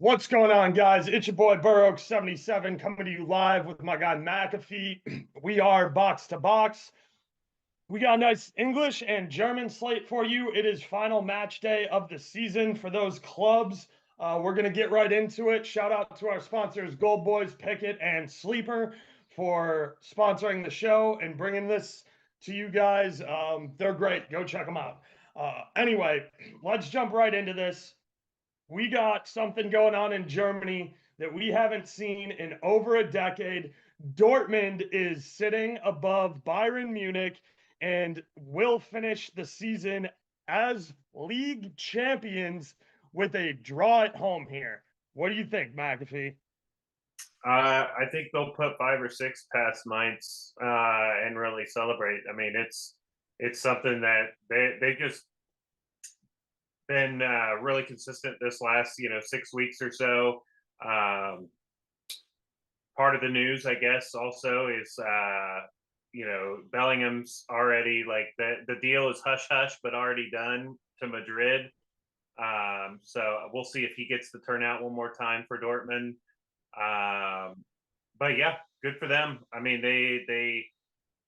What's going on, guys? It's your boy Burroaks77 coming to you live with my guy McAfee. We are box to box. We got a nice English and German slate for you. It is final match day of the season for those clubs. We're going to get right into it. Shout out to our sponsors, Gold Boys, Pickett, and Sleeper, for sponsoring the show and bringing this to you guys. They're great. Go check them out. Anyway, let's jump right into this. We got something going on in Germany that we haven't seen in over a decade. Dortmund is sitting above Bayern Munich and will finish the season as league champions with a draw at home here. What do you think, McAfee? I think they'll put 5 or 6 past Mainz and really celebrate. I mean, it's something that they just been really consistent this last 6 weeks or so. Part of the news, I guess, also is Bellingham's already, like, the deal is hush hush, but already done to Madrid. So we'll see if he gets to turn out one more time for Dortmund. But yeah, good for them. I mean, they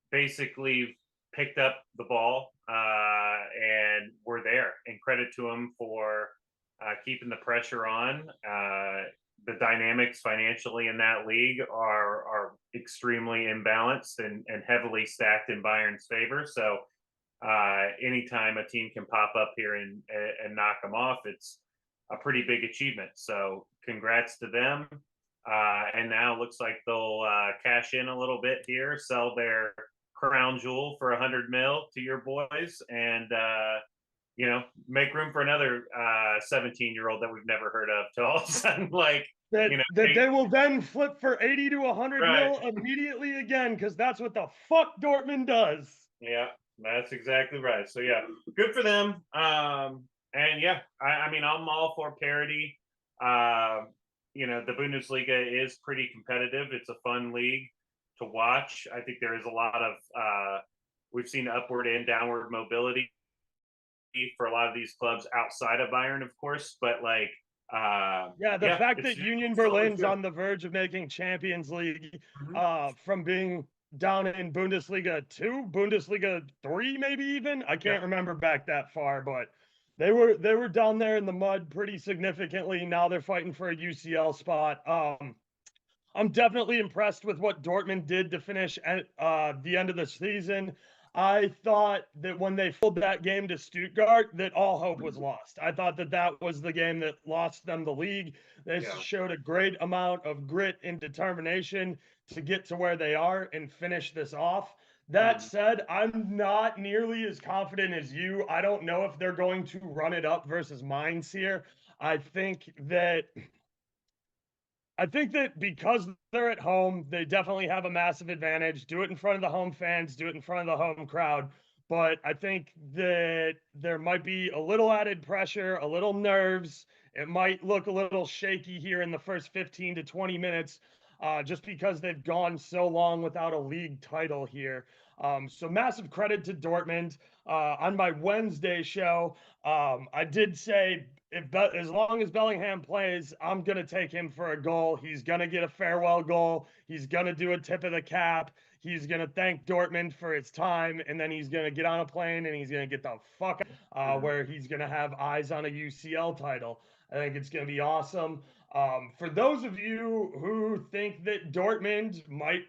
basically picked up the ball and were there, and credit to them for keeping the pressure on. The dynamics financially in that league are extremely imbalanced and heavily stacked in Bayern's favor. So anytime a team can pop up here and knock them off, it's a pretty big achievement. So congrats to them. And now it looks like they'll cash in a little bit here, sell their crown jewel for 100 mil to your boys, and make room for another 17-year-old that we've never heard of to all of a sudden, like, they will then flip for 80 to 100 right. mil immediately again, because that's what the fuck Dortmund does. Yeah, that's exactly right. So yeah, good for them. And yeah, I mean, I'm all for parity. The Bundesliga is pretty competitive. It's a fun league to watch. I think there is a lot of we've seen upward and downward mobility for a lot of these clubs outside of Bayern, of course, but like the fact that Union Berlin's on the verge of making Champions League from being down in Bundesliga 2, Bundesliga 3, maybe even. I can't remember back that far, but they were down there in the mud pretty significantly. Now they're fighting for a UCL spot. I'm definitely impressed with what Dortmund did to finish at the end of the season. I thought that when they pulled that game to Stuttgart, that all hope was lost. I thought that was the game that lost them the league. They showed a great amount of grit and determination to get to where they are and finish this off. That said, I'm not nearly as confident as you. I don't know if they're going to run it up versus Mainz here. I think that because they're at home, they definitely have a massive advantage. Do it in front of the home fans, do it in front of the home crowd. But I think that there might be a little added pressure, a little nerves. It might look a little shaky here in the first 15 to 20 minutes, just because they've gone so long without a league title here. So massive credit to Dortmund. On my Wednesday show, I did say, as long as Bellingham plays, I'm going to take him for a goal. He's going to get a farewell goal. He's going to do a tip of the cap. He's going to thank Dortmund for his time, and then he's going to get on a plane and he's going to get the fuck out, where he's going to have eyes on a UCL title. I think it's going to be awesome. For those of you who think that Dortmund might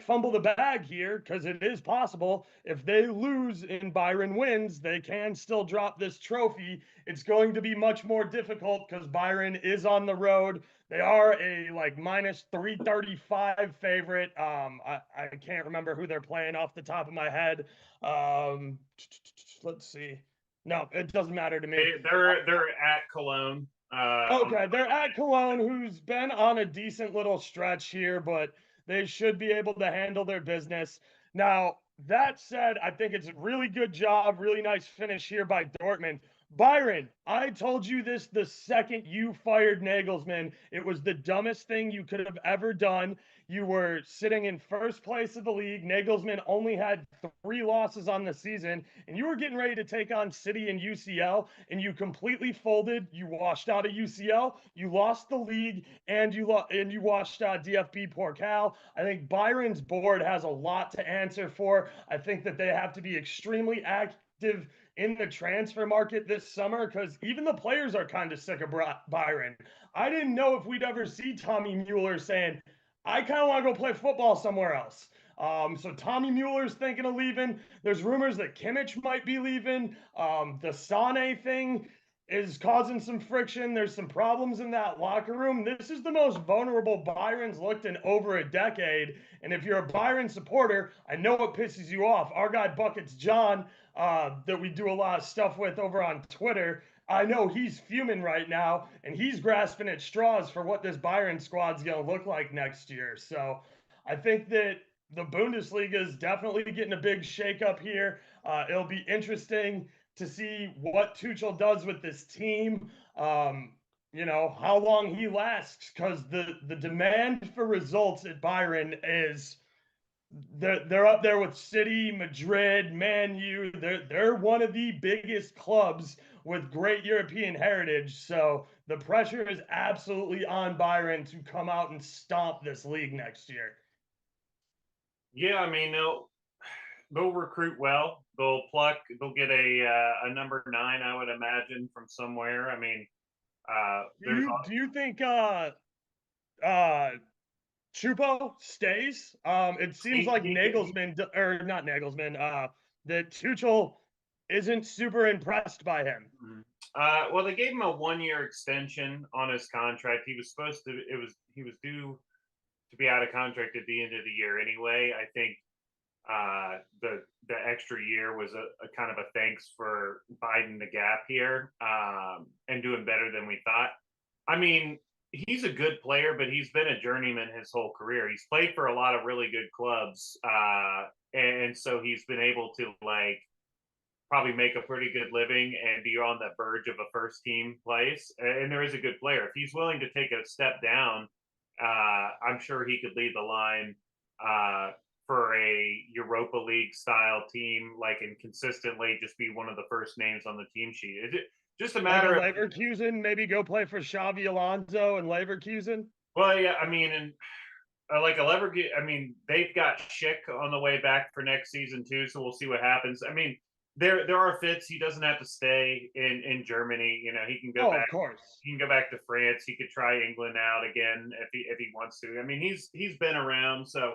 fumble the bag here, because it is possible. If they lose and Bayern wins, they can still drop this trophy. It's going to be much more difficult because Bayern is on the road. They are a minus 335 favorite. I can't remember who they're playing off the top of my head. Let's see. No, it doesn't matter to me. They're at Cologne. Okay, they're at Cologne, who's been on a decent little stretch here, but they should be able to handle their business. Now, that said, I think it's a really good job, really nice finish here by Dortmund. Byron, I told you this the second you fired Nagelsmann. It was the dumbest thing you could have ever done. You were sitting in first place of the league. Nagelsmann only had 3 losses on the season, and you were getting ready to take on City and UCL, and you completely folded. You washed out of UCL, you lost the league, and you washed out DFB Poor Cal. I think Byron's board has a lot to answer for. I think that they have to be extremely active in the transfer market this summer because even the players are kind of sick of Byron. I didn't know if we'd ever see Tommy Mueller saying, I kind of want to go play football somewhere else. So Tommy Mueller's thinking of leaving. There's rumors that Kimmich might be leaving. The Sane thing is causing some friction. There's some problems in that locker room. This is the most vulnerable Byron's looked in over a decade. And if you're a Byron supporter, I know it pisses you off. Our guy Buckets John, that we do a lot of stuff with over on Twitter, I know he's fuming right now, and he's grasping at straws for what this Bayern squad's going to look like next year. So I think that the Bundesliga is definitely getting a big shakeup here. It'll be interesting to see what Tuchel does with this team. How long he lasts, because the demand for results at Bayern is they're up there with City, Madrid, Man U. They're one of the biggest clubs with great European heritage. So the pressure is absolutely on Byron to come out and stomp this league next year. Yeah, I mean they'll recruit well. They'll get a number 9, I would imagine, from somewhere. I mean, Do you think Chupo stays? It seems like Nagelsmann, or not Nagelsmann, that Tuchel isn't super impressed by him. Well, they gave him a 1-year extension on his contract. He was supposed to. He was due to be out of contract at the end of the year anyway. I think the extra year was a kind of a thanks for biding the gap here, and doing better than we thought. I mean, he's a good player, but he's been a journeyman his whole career. He's played for a lot of really good clubs, and so he's been able to probably make a pretty good living and be on the verge of a first team place. And there is a good player. If he's willing to take a step down, I'm sure he could lead the line for a Europa League style team, and consistently just be one of the first names on the team sheet. Just a matter of Leverkusen, maybe go play for Xavi Alonso and Leverkusen. Well, yeah, I mean, and like a Leverkusen, I mean, they've got Schick on the way back for next season too, so we'll see what happens. I mean, there are fits. He doesn't have to stay in Germany. He can go back. Of course, he can go back to France. He could try England out again if he wants to. I mean, he's been around, so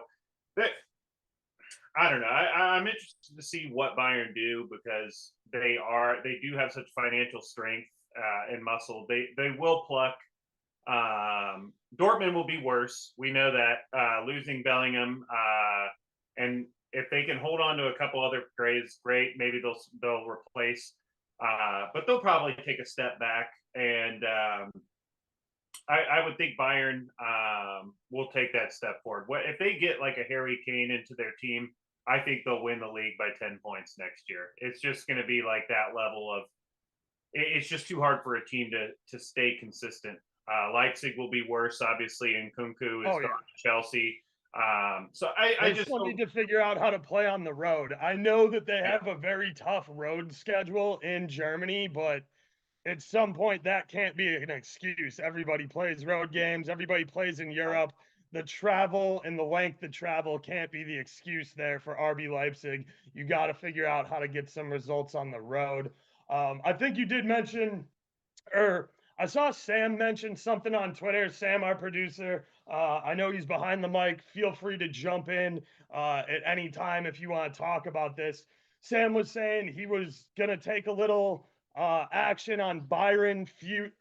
I don't know. I'm interested to see what Bayern do, because they do have such financial strength and muscle. They will pluck. Dortmund will be worse. We know that, losing Bellingham, and if they can hold on to a couple other grades, great. Maybe they'll replace, but they'll probably take a step back. And I would think Bayern will take that step forward. If they get like a Harry Kane into their team, I think they'll win the league by 10 points next year. It's just going to be like that level of. It's just too hard for a team to stay consistent. Leipzig will be worse, obviously, and Kunku is gone to Chelsea. So I just need to figure out how to play on the road. I know that they have a very tough road schedule in Germany, but at some point that can't be an excuse. Everybody plays road games. Everybody plays in Europe. The travel and the length of travel can't be the excuse there for RB Leipzig. You got to figure out how to get some results on the road. I think you did mention, or I saw Sam mention something on Twitter. Sam, our producer, I know he's behind the mic. Feel free to jump in at any time if you want to talk about this. Sam was saying he was going to take a little action on Byron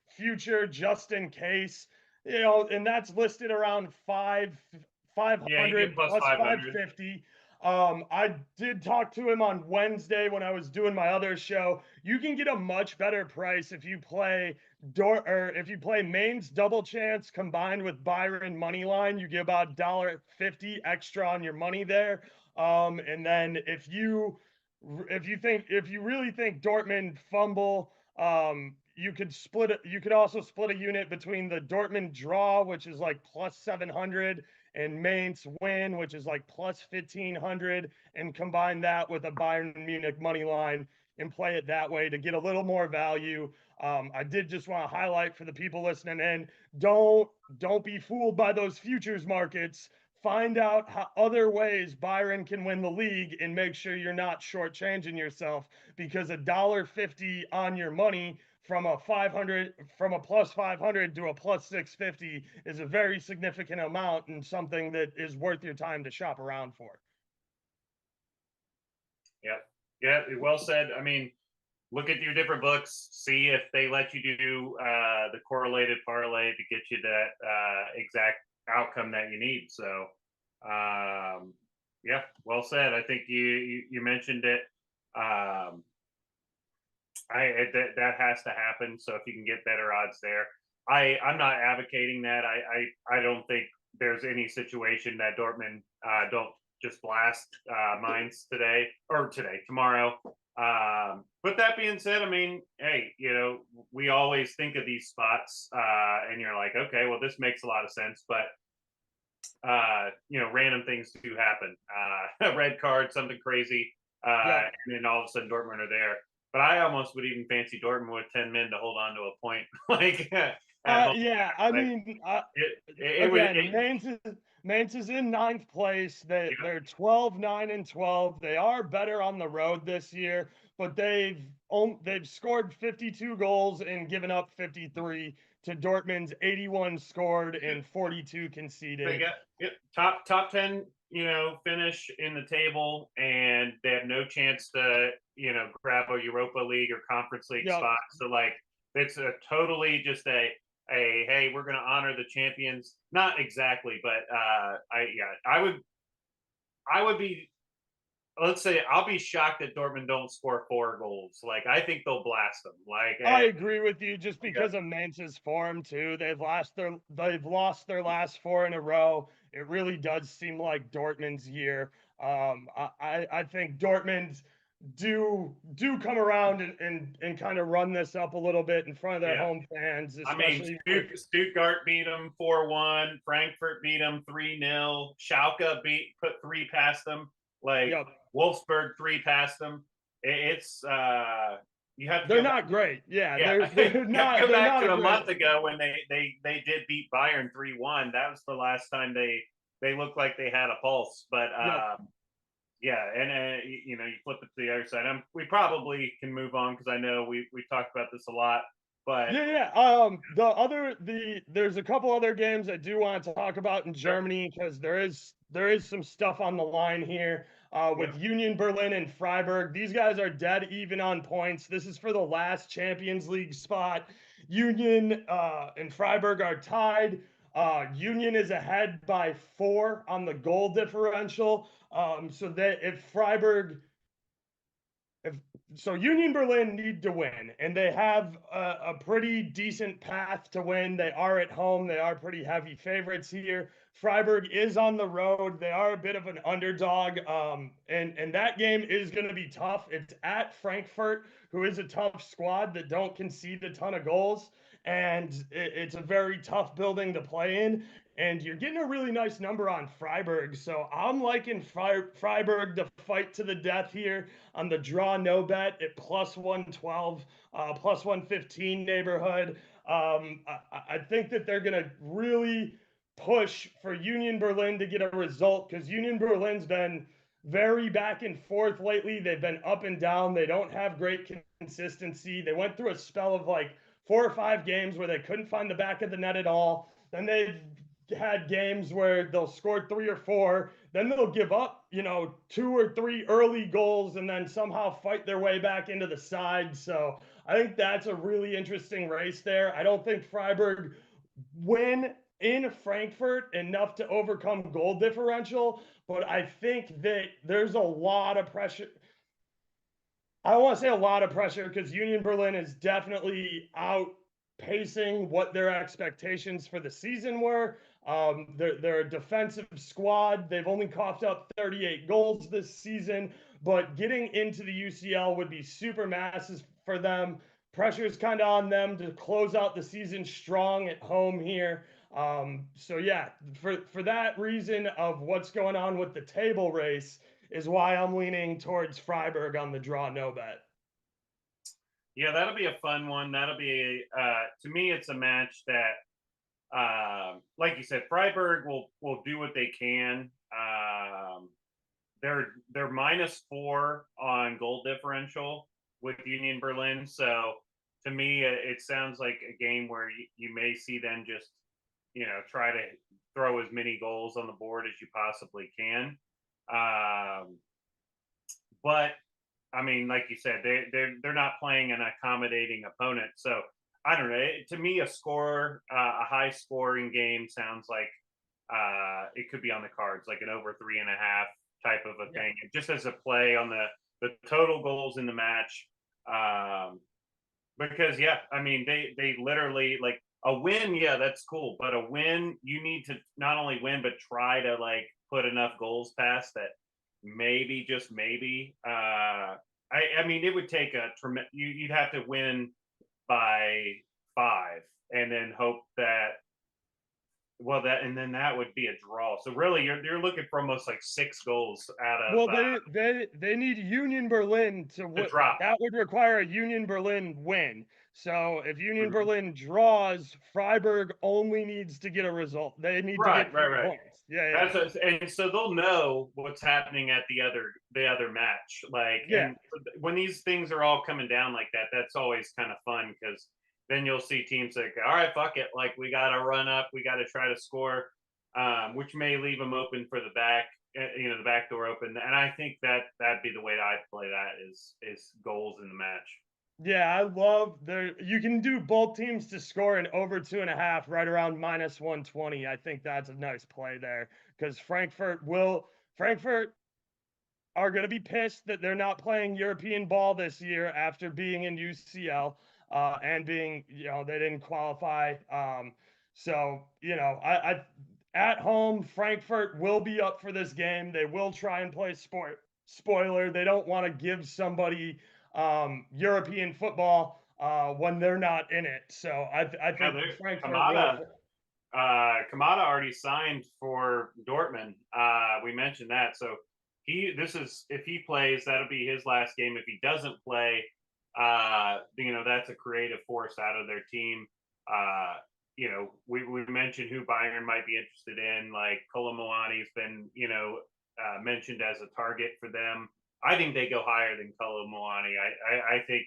future just in case, and that's listed around 500 plus 550. I did talk to him on Wednesday when I was doing my other show. You can get a much better price if you play Maine's double chance combined with Byron money line. You get about $1.50 extra on your money there. And then if you really think Dortmund fumble, you could also split a unit between the Dortmund draw, which is like plus 700, and Mainz win, which is like plus 1,500, and combine that with a Bayern Munich money line and play it that way to get a little more value. I did just want to highlight for the people listening in, don't be fooled by those futures markets. Find out how other ways Byron can win the league and make sure you're not shortchanging yourself, because $1.50 on your money from a 500 from a plus 500 to a plus 650 is a very significant amount and something that is worth your time to shop around for. Yep. Yeah. Well said. I mean, look at your different books, see if they let you do the correlated parlay to get you that exact outcome that you need. So, yeah, well said. I think you mentioned it. That has to happen. So if you can get better odds there, I'm not advocating that. I don't think there's any situation that Dortmund don't just blast Mainz tomorrow. But that being said, I mean, hey, we always think of these spots, and you're like, okay, well, this makes a lot of sense, but random things do happen. A red card, something crazy, and then all of a sudden Dortmund are there. But I almost would even fancy Dortmund with 10 men to hold on to a point, like. Yeah, I mean, Mainz is in ninth place. They're 12-9-12. They are better on the road this year, but they've scored 52 goals and given up 53 to Dortmund's 81 scored and 42 conceded. They got top 10, finish in the table, and they have no chance to, grab a Europa League or Conference League spot. So like, it's a totally just a hey, we're going to honor the champions. Not exactly, but I would be, let's say, I'll be shocked that Dortmund don't score 4 goals. Like, I think they'll blast them. Like, I agree with you, just because of Mainz's form too. They've lost their last 4 in a row. It really does seem like Dortmund's year. I think Dortmund do come around and kind of run this up a little bit in front of their home fans. Especially, I mean, Stuttgart beat them 4-1. Frankfurt beat them 3-0. Schalke put 3 past them. Like, Wolfsburg 3 past them. It's you have to. They're not great. Yeah. They're not. Go back to a month ago when they did beat Bayern 3-1. That was the last time they looked like they had a pulse. But yeah, and you flip it to the other side. We probably can move on because I know we talked about this a lot. But there's a couple other games I do want to talk about in Germany, because there is some stuff on the line here with Union Berlin and Freiburg. These guys are dead even on points. This is for the last Champions League spot. Union and Freiburg are tied. Union is ahead by 4 on the goal differential. So that Union Berlin need to win, and they have a pretty decent path to win. They are at home. They are pretty heavy favorites here. Freiburg is on the road. They are a bit of an underdog, and that game is going to be tough. It's at Frankfurt, who is a tough squad that don't concede a ton of goals, and it's a very tough building to play in. And you're getting a really nice number on Freiburg. So I'm liking Freiburg to fight to the death here on the draw no bet at plus 112, plus 115 neighborhood. I think that they're going to really push for Union Berlin to get a result, because Union Berlin's been very back and forth lately. They've been up and down. They don't have great consistency. They went through a spell of like 4 or 5 games where they couldn't find the back of the net at all. Then they've had games where they'll score 3 or 4, then they'll give up, 2 or 3 early goals and then somehow fight their way back into the side. So I think that's a really interesting race there. I don't think Freiburg win in Frankfurt enough to overcome goal differential, but I think that there's a lot of pressure. I don't want to say a lot of pressure, because Union Berlin is definitely outpacing what their expectations for the season were. They're a defensive squad. They've only coughed up 38 goals this season, but getting into the UCL would be super massive for them. Pressure is kind of on them to close out the season strong at home here. So yeah, for that reason of what's going on with the table race is why I'm leaning towards Freiburg on the draw no bet. Yeah, that'll be a fun one. That'll be to me, it's a match that, like you said, Freiburg will do what they can. They're -4 on goal differential with Union Berlin, so to me, it sounds like a game where you may see them just try to throw as many goals on the board as you possibly can. Um, but I mean, like you said, they're not playing an accommodating opponent. So I don't know. To me, a high scoring game sounds like it could be on the cards, like an over 3.5 type of a Yeah. thing. Just as a play on the total goals in the match. Because yeah, I mean they literally like a win, yeah, that's cool. But a win, you need to not only win, but try to like put enough goals past that maybe, just maybe. I mean it would take a tremendous you'd have to win by 5 and then hope that and then that would be a draw. So really you're looking for almost like 6 goals out of Well, they need Union Berlin to the win. drop. That would require a Union Berlin win. So if Union Mhm. Berlin draws, Freiburg only needs to get a result. They need to Right, get right, 3 right. points. Yeah, yeah, And so they'll know what's happening at the other match. Like, yeah. and when these things are all coming down like that, that's always kind of fun because then you'll see teams like, all right, fuck it, like we got to run up, we got to try to score, which may leave them open for the back door open. And I think that'd be the way that I play that is goals in the match. Yeah, I love you can do both teams to score in over 2.5, right around -120. I think that's a nice play there because Frankfurt are going to be pissed that they're not playing European ball this year after being in UCL and being, they didn't qualify. So, I at home, Frankfurt will be up for this game. They will try and play spoiler. They don't want to give somebody European football when they're not in it. So I Yeah, think Frankfurt will. Kamada Kamada already signed for Dortmund. We mentioned that. So this is if he plays, that'll be his last game. If he doesn't play, that's a creative force out of their team. We mentioned who Bayern might be interested in. Like Kolomoani's been, mentioned as a target for them. I think they go higher than Kolomoani. I think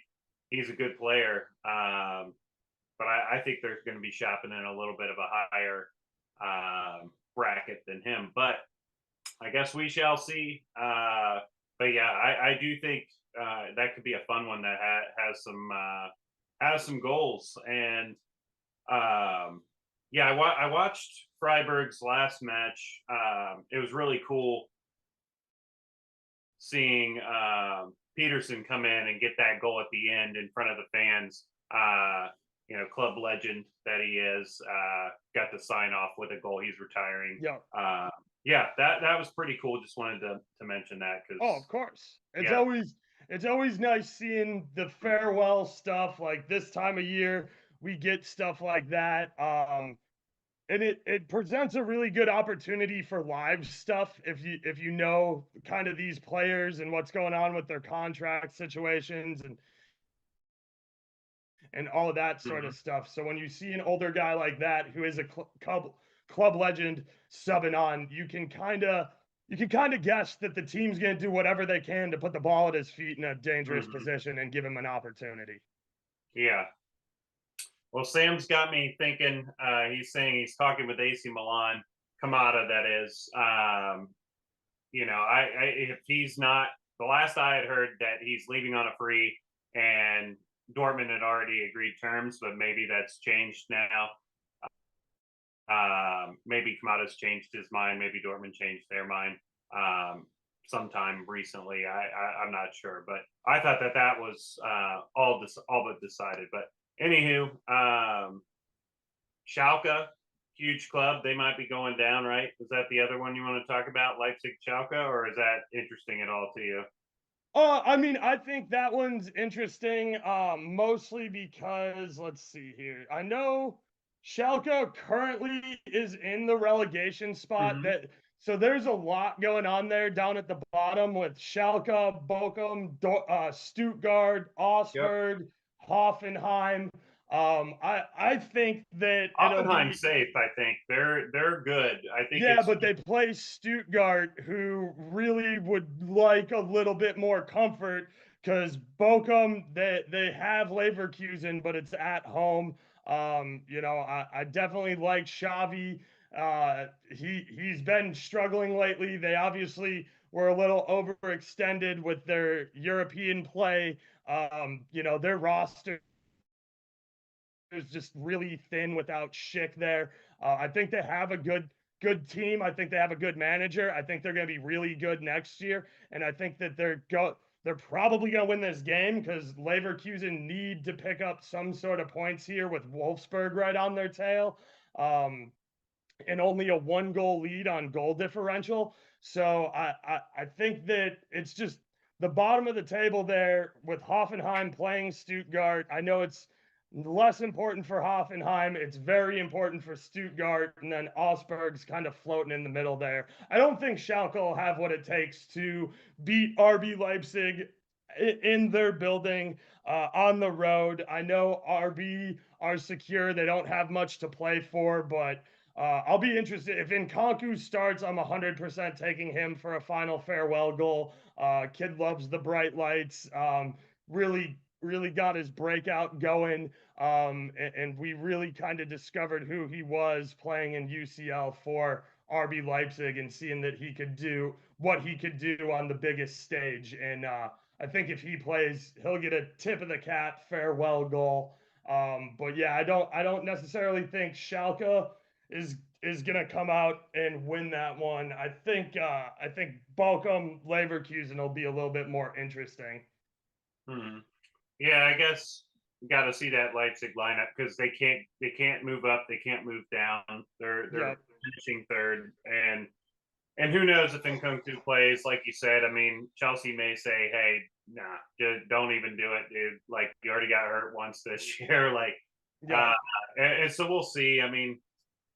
he's a good player. But I think they're going to be shopping in a little bit of a higher bracket than him. But I guess we shall see. But yeah, I do think that could be a fun one that has some goals. And yeah, I watched Freiburg's last match. It was really cool seeing Peterson come in and get that goal at the end in front of the fans. Club legend that he is, got to sign off with a goal. He's retiring. Yeah. Yeah, that was pretty cool. Just wanted to mention that Oh, of because course. yeah, It's always nice seeing the farewell stuff like this time of year. We get stuff like that. And it presents a really good opportunity for live stuff if you know kind of these players and what's going on with their contract situations and all of that sort mhm. of stuff. So when you see an older guy like that who is a club legend subbing on, you can kind of guess that the team's going to do whatever they can to put the ball at his feet in a dangerous Mhm. position and give him an opportunity. Yeah. Well, Sam's got me thinking. He's saying he's talking with AC Milan, Kamada, that is. If he's not, the last I had heard that he's leaving on a free, and Dortmund had already agreed terms, but maybe that's changed now. Maybe Kamada's changed his mind. Maybe Dortmund changed their mind sometime recently. I'm not sure, but I thought that was all but decided. But anywho, Schalke, huge club. They might be going down, right? Is that the other one you want to talk about, Leipzig Schalke, or is that interesting at all to you? I mean, I think that one's interesting, mostly because let's see here. I know. Schalke currently is in the relegation spot. Mhm. So there's a lot going on there down at the bottom with Schalke, Bochum, Stuttgart, Yep. Augsburg, Hoffenheim. I think that it'll be, Hoffenheim's safe. I think they're good. I think yeah, it's but they play Stuttgart, who really would like a little bit more comfort because Bochum, they have Leverkusen, but it's at home. I definitely like Xavi. He's been struggling lately. They obviously were a little overextended with their European play. Their roster is just really thin without Schick there. I think they have a good team. I think they have a good manager. I think they're going to be really good next year, and I think that they're probably going to win this game because Leverkusen need to pick up some sort of points here with Wolfsburg right on their tail. And only a 1 goal lead on goal differential. So I think that it's just the bottom of the table there with Hoffenheim playing Stuttgart. I know it's less important for Hoffenheim. It's very important for Stuttgart, and then Augsburg's kind of floating in the middle there. I don't think Schalke will have what it takes to beat RB Leipzig in their building on the road. I know RB are secure; they don't have much to play for, but I'll be interested if Nkanku starts. I'm 100% taking him for a final farewell goal. Kid loves the bright lights. Really got his breakout going. And we really kind of discovered who he was playing in UCL for RB Leipzig and seeing that he could do what he could do on the biggest stage. And I think if he plays, he'll get a tip of the cap farewell goal. But yeah, I don't necessarily think Schalke is gonna come out and win that one. I think Bochum Leverkusen will be a little bit more interesting. Mhm. Yeah, I guess you got to see that Leipzig lineup because they can't move up, they can't move down. They're Yep. finishing third, and who knows if Nkunku plays? Like you said, I mean, Chelsea may say, "Hey, nah, just don't even do it, dude. Like you already got hurt once this year." Like, uh, Yep. and so we'll see. I mean,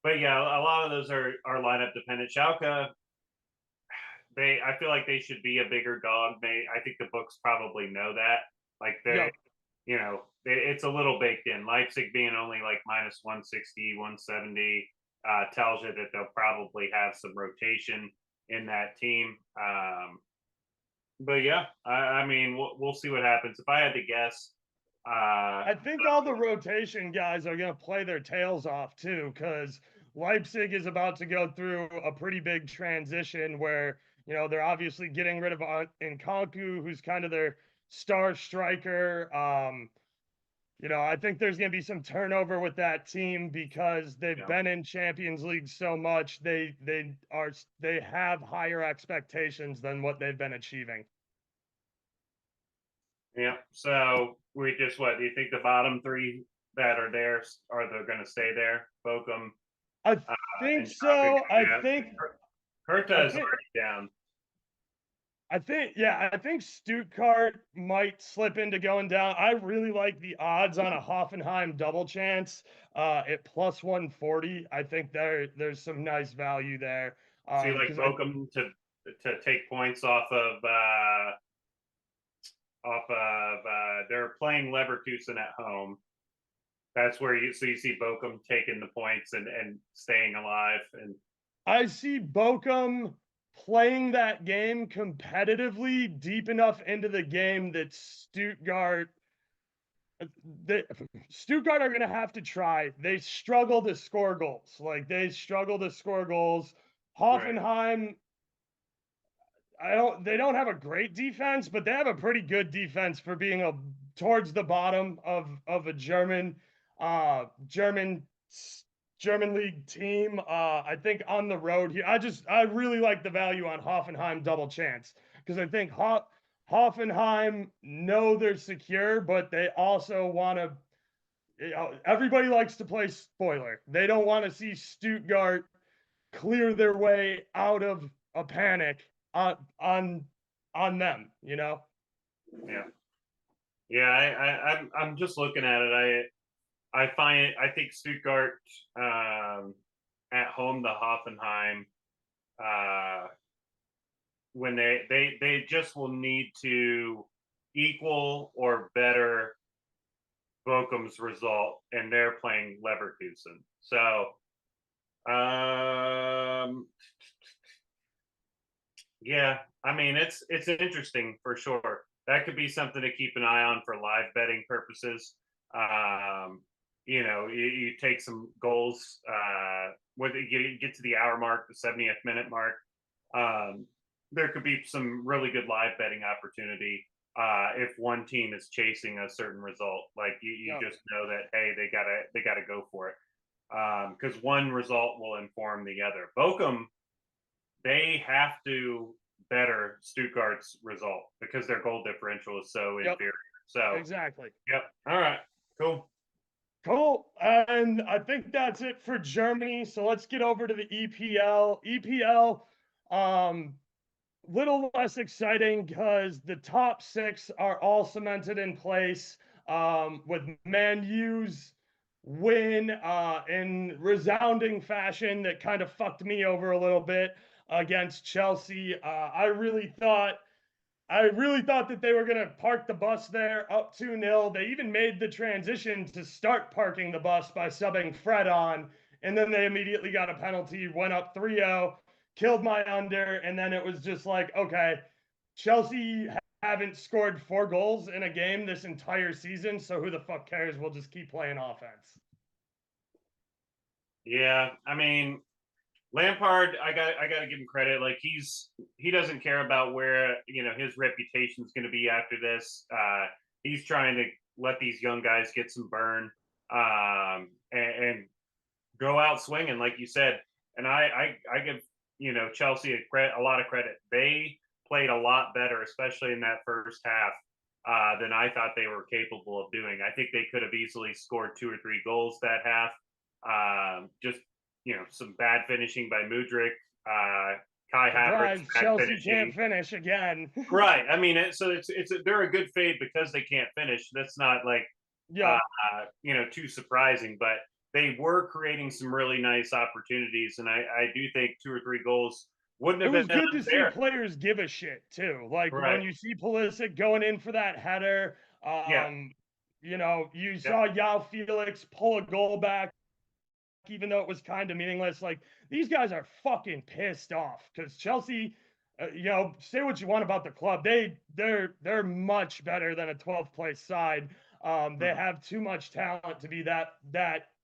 but yeah, a lot of those are lineup dependent. Schalke, I feel like they should be a bigger dog. I think the books probably know that. Like they, Yep. it's a little baked in. Leipzig being only like minus 160, 170 tells you that they'll probably have some rotation in that team. But yeah, I mean, we'll see what happens. If I had to guess, uh, I think all the rotation guys are going to play their tails off too, because Leipzig is about to go through a pretty big transition where, they're obviously getting rid of Nkanku, who's kind of their star striker. I think there's going to be some turnover with that team because they've yeah, been in Champions League so much. They have higher expectations than what they've been achieving. yeah. So we just what do you think the bottom three that are there are they going to stay there? Bochum, I think and Kaku so. go down. I Hertha is think already down. yeah, I think Stuttgart might slip into going down. I really like the odds on a Hoffenheim double chance at plus 140. I think there's some nice value there. So you like Because Bochum to take points off of they're playing Leverkusen at home. That's where you see Bochum taking the points and staying alive. And I see Bochum playing that game competitively deep enough into the game that they, Stuttgart are going to have to try. They struggle to score goals. Like they struggle to score goals. right, Hoffenheim, they don't have a great defense, but they have a pretty good defense for being towards the bottom of a uh German German league team. I think on the road here, I really like the value on Hoffenheim double chance because I think Hoffenheim know they're secure, but they also want to. Everybody likes to play spoiler. They don't want to see Stuttgart clear their way out of a panic on them. yeah, yeah. I'm just looking at it. I think Stuttgart at home to Hoffenheim, uh, when they just will need to equal or better Bochum's result, and they're playing Leverkusen. So, um, yeah, I mean it's interesting for sure. That could be something to keep an eye on for live betting purposes. Um, you take some goals when you get to the hour mark, the 70th minute mark. Um, there could be some really good live betting opportunity if one team is chasing a certain result. Like you Yeah. just know that hey, they gotta go for it because one result will inform the other. Bochum, they have to better Stuttgart's result because their goal differential is so Yep. inferior. So, Exactly. yep. All right. Cool. Cool. And I think that's it for Germany. So let's get over to the EPL. EPL, little less exciting because the top six are all cemented in place. With Man U's win in resounding fashion that kind of fucked me over a little bit against Chelsea. I really thought that they were going to park the bus there up 2-0. They even made the transition to start parking the bus by subbing Fred on. And then they immediately got a penalty, went up 3-0, killed my under. And then it was just like, okay, Chelsea haven't scored 4 goals in a game this entire season. So who the fuck cares? We'll just keep playing offense. Yeah. I mean, Lampard, I got to give him credit. Like he doesn't care about where his reputation is going to be after this. He's trying to let these young guys get some burn and go out swinging, like you said. And I give Chelsea a lot of credit. They played a lot better, especially in that first half, than I thought they were capable of doing. I think they could have easily scored 2 or 3 goals that half. Just some bad finishing by Mudryk. Kai Havertz Surprise, bad Chelsea finishing. can't finish again. Right. I mean, they're a good fade because they can't finish. That's not like Yeah. too surprising, but they were creating some really nice opportunities, and I do think 2 or 3 goals wouldn't It have was been good to see unfair. players give a shit too. Like Right. when you see Pulisic going in for that header, Yeah. you Yep. saw Yao Felix pull a goal back, even though it was kind of meaningless. Like these guys are fucking pissed off because Chelsea, say what you want about the club, they're much better than a 12th place side. They Mhm. have too much talent to be that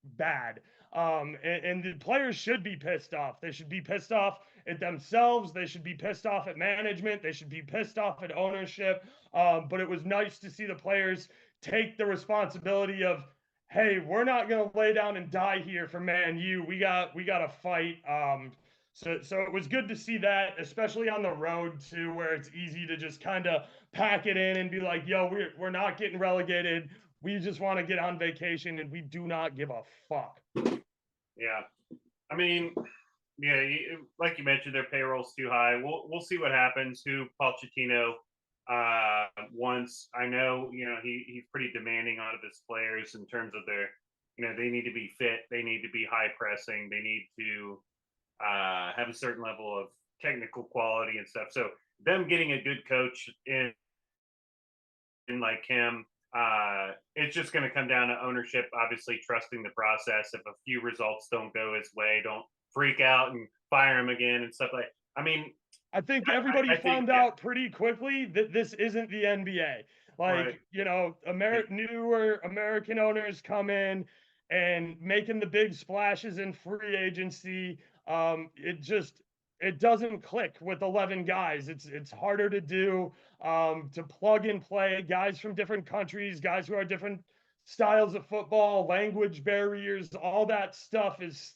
bad. And the players should be pissed off. They should be pissed off at themselves. They should be pissed off at management. They should be pissed off at ownership. But it was nice to see the players take the responsibility of, hey, we're not going to lay down and die here for Man U. We got to fight. So it was good to see that, especially on the road too, where it's easy to just kind of pack it in and be like, yo, we're not getting relegated. We just want to get on vacation and we do not give a fuck. Yeah. I mean, yeah, like you mentioned, their payroll's too high. We'll see what happens. Who Pochettino wants? I know he's pretty demanding out of his players in terms of their they need to be fit, they need to be high pressing, they need to have a certain level of technical quality and stuff. So them getting a good coach in like him, it's just going to come down to ownership, obviously trusting the process. If a few results don't go his way, don't freak out and fire him again and stuff like. I mean, I think everybody I think found out pretty quickly that this isn't the NBA. right. Like, newer American owners come in and making the big splashes in free agency. It doesn't click with 11 guys. It's harder to do, to plug and play guys from different countries, guys who are different styles of football, language barriers, all that stuff is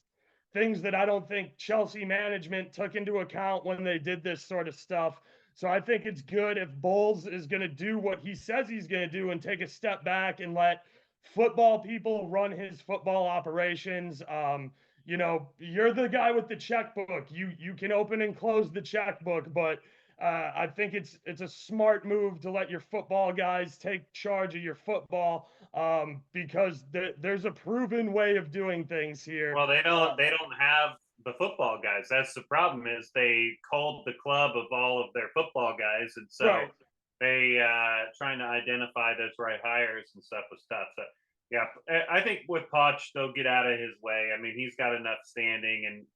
things that I don't think Chelsea management took into account when they did this sort of stuff. So I think it's good if Bowles is going to do what he says he's going to do and take a step back and let football people run his football operations. You're the guy with the checkbook. You can open and close the checkbook, but I think it's a smart move to let your football guys take charge of your football, because there's a proven way of doing things here. Well, they don't have the football guys. That's the problem. Is they called the club of all of their football guys, and so Right. they trying to identify those right hires and stuff was tough. So yeah, I think with Poch they'll get out of his way. I mean, he's got enough standing and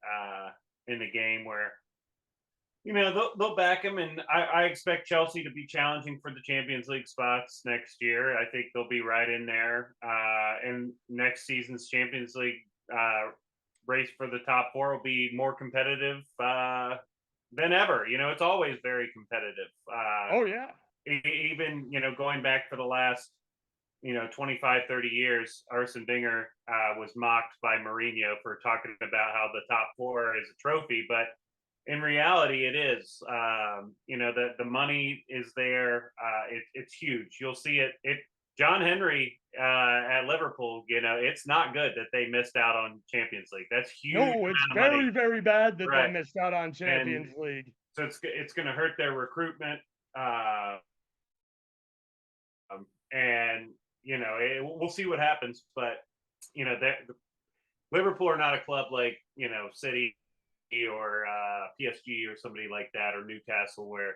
in the game where they'll back him, and I expect Chelsea to be challenging for the Champions League spots next year. I think they'll be right in there. And next season's Champions League race for the top four will be more competitive than ever. It's always very competitive. Oh yeah. Even going back for the last 25, 30 years, Arsene Wenger was mocked by Mourinho for talking about how the top four is a trophy, but in reality, it is. The money is there. It's huge. You'll see it. John Henry at Liverpool. It's not good that they missed out on Champions League. That's huge No, it's amount of money, very, very bad that they right? missed out on And Champions League. so it's going to hurt their recruitment. Uh, and we'll see what happens. But Liverpool are not a club like City or PSG or somebody like that, or Newcastle, where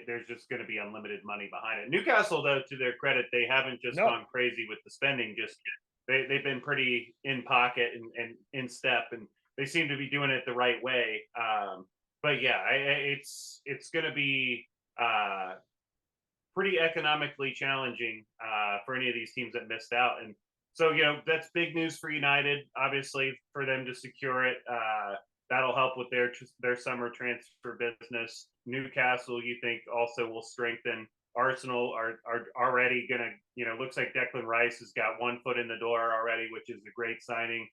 there's just going to be unlimited money behind it. Newcastle, though, to their credit, they haven't just No. gone crazy with the spending just yet. They've been pretty in pocket and in step, and they seem to be doing it the right way. But yeah, it's going to be pretty economically challenging for any of these teams that missed out. And so, that's big news for United, obviously, for them to secure it. That'll help with their summer transfer business. Newcastle, you think, also will strengthen. Arsenal are already going to, looks like Declan Rice has got one foot in the door already, which is a great signing.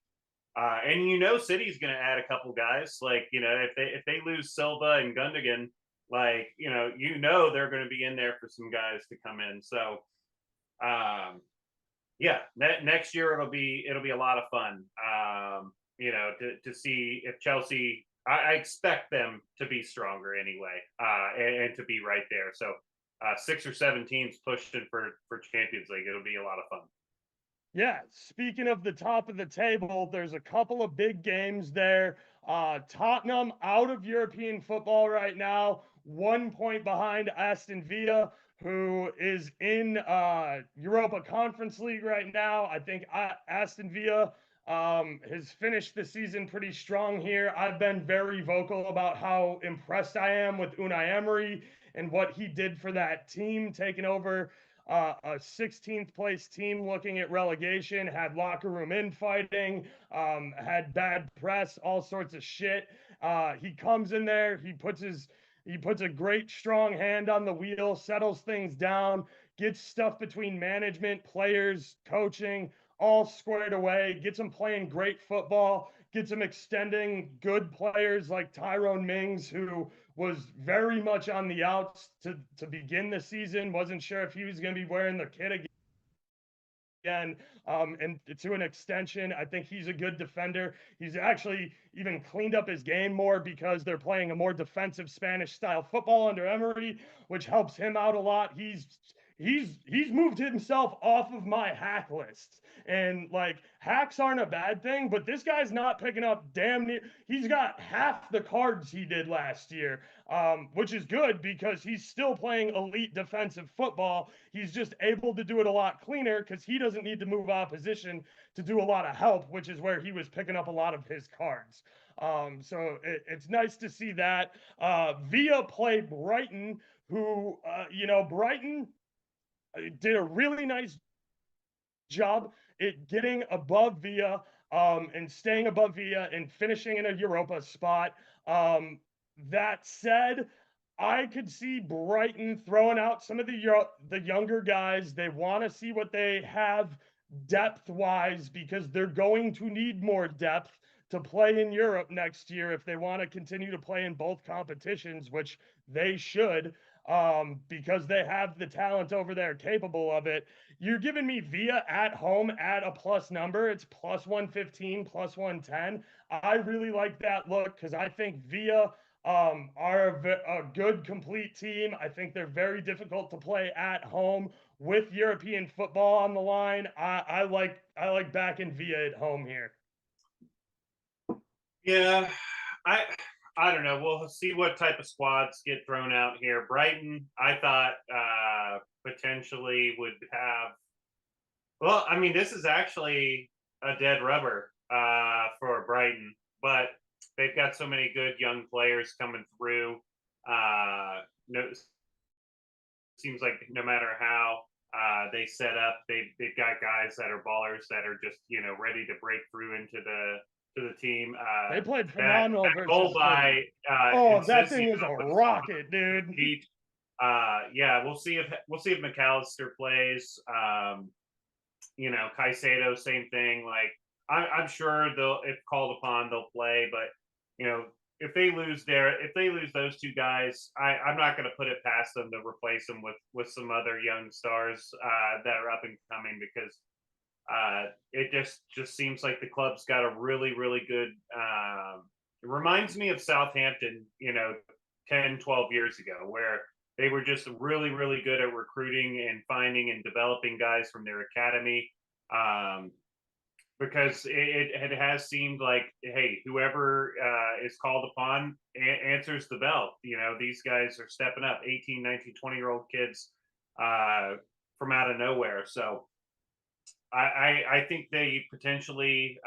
And City's going to add a couple guys. Like, if they lose Silva and Gundogan, like, they're going to be in there for some guys to come in. So, yeah, next year it'll be a lot of fun. To see if Chelsea, I expect them to be stronger anyway, and to be right there. So 6 or 7 teams pushing for Champions League. It'll be a lot of fun. Yeah, speaking of the top of the table, there's a couple of big games there. Tottenham out of European football right now, 1 point behind Aston Villa, who is in Europa Conference League right now. I think Aston Villa has finished the season pretty strong here. I've been very vocal about how impressed I am with Unai Emery and what he did for that team, taking over a 16th place team looking at relegation, had locker room infighting, had bad press, all sorts of shit. He comes in there, he puts a great strong hand on the wheel, settles things down, gets stuff between management, players, coaching, all squared away, gets them playing great football, gets them extending good players like Tyrone Mings, who was very much on the outs to begin the season. Wasn't sure if he was going to be wearing the kit again. And to an extension, I think he's a good defender. He's actually even cleaned up his game more because they're playing a more defensive Spanish style football under Emery, which helps him out a lot. He's moved himself off of my hack lists. And like, hacks aren't a bad thing, but this guy's not picking up damn near. He's got half the cards he did last year, which is good because he's still playing elite defensive football. He's just able to do it a lot cleaner because he doesn't need to move opposition to do a lot of help, which is where he was picking up a lot of his cards. So it's nice to see that. Villa played Brighton, who, Brighton did a really nice job at getting above Villa and staying above Villa and finishing in a Europa spot. That said, I could see Brighton throwing out some of the younger guys. They want to see what they have depth-wise because they're going to need more depth to play in Europe next year if they want to continue to play in both competitions, which they should, because they have the talent over there capable of it. You're giving me Villa at home at a plus number. It's plus 115, plus 110. I really like that look because I think Villa are a good, complete team. I think they're very difficult to play at home with European football on the line. I like backing Via at home here. Yeah, I I don't know. We'll see what type of squads get thrown out here. Brighton, I thought potentially would have. Well, I mean, this is actually a dead rubber for Brighton, but they've got so many good young players coming through. No, seems like no matter how they set up, they've got guys that are ballers that are just ready to break through into the team. They played phenomenal That goal versus Fulham. by Oh, that Encisi thing is a was rocket, dude. Pete. Yeah, we'll see if McAllister plays. Caicedo, same thing. Like I'm sure they'll, if called upon, they'll play. But if they lose those two guys, I'm not going to put it past them to replace them with some other young stars that are up and coming because it just seems like the club's got a really really good. It reminds me of Southampton, 10, 12 years ago, where they were just really really good at recruiting and finding and developing guys from their academy. Um, because it has seemed like, hey, whoever is called upon answers the bell. These guys are stepping up, 18, 19, 20-year-old kids uh, from out of nowhere. So I think they potentially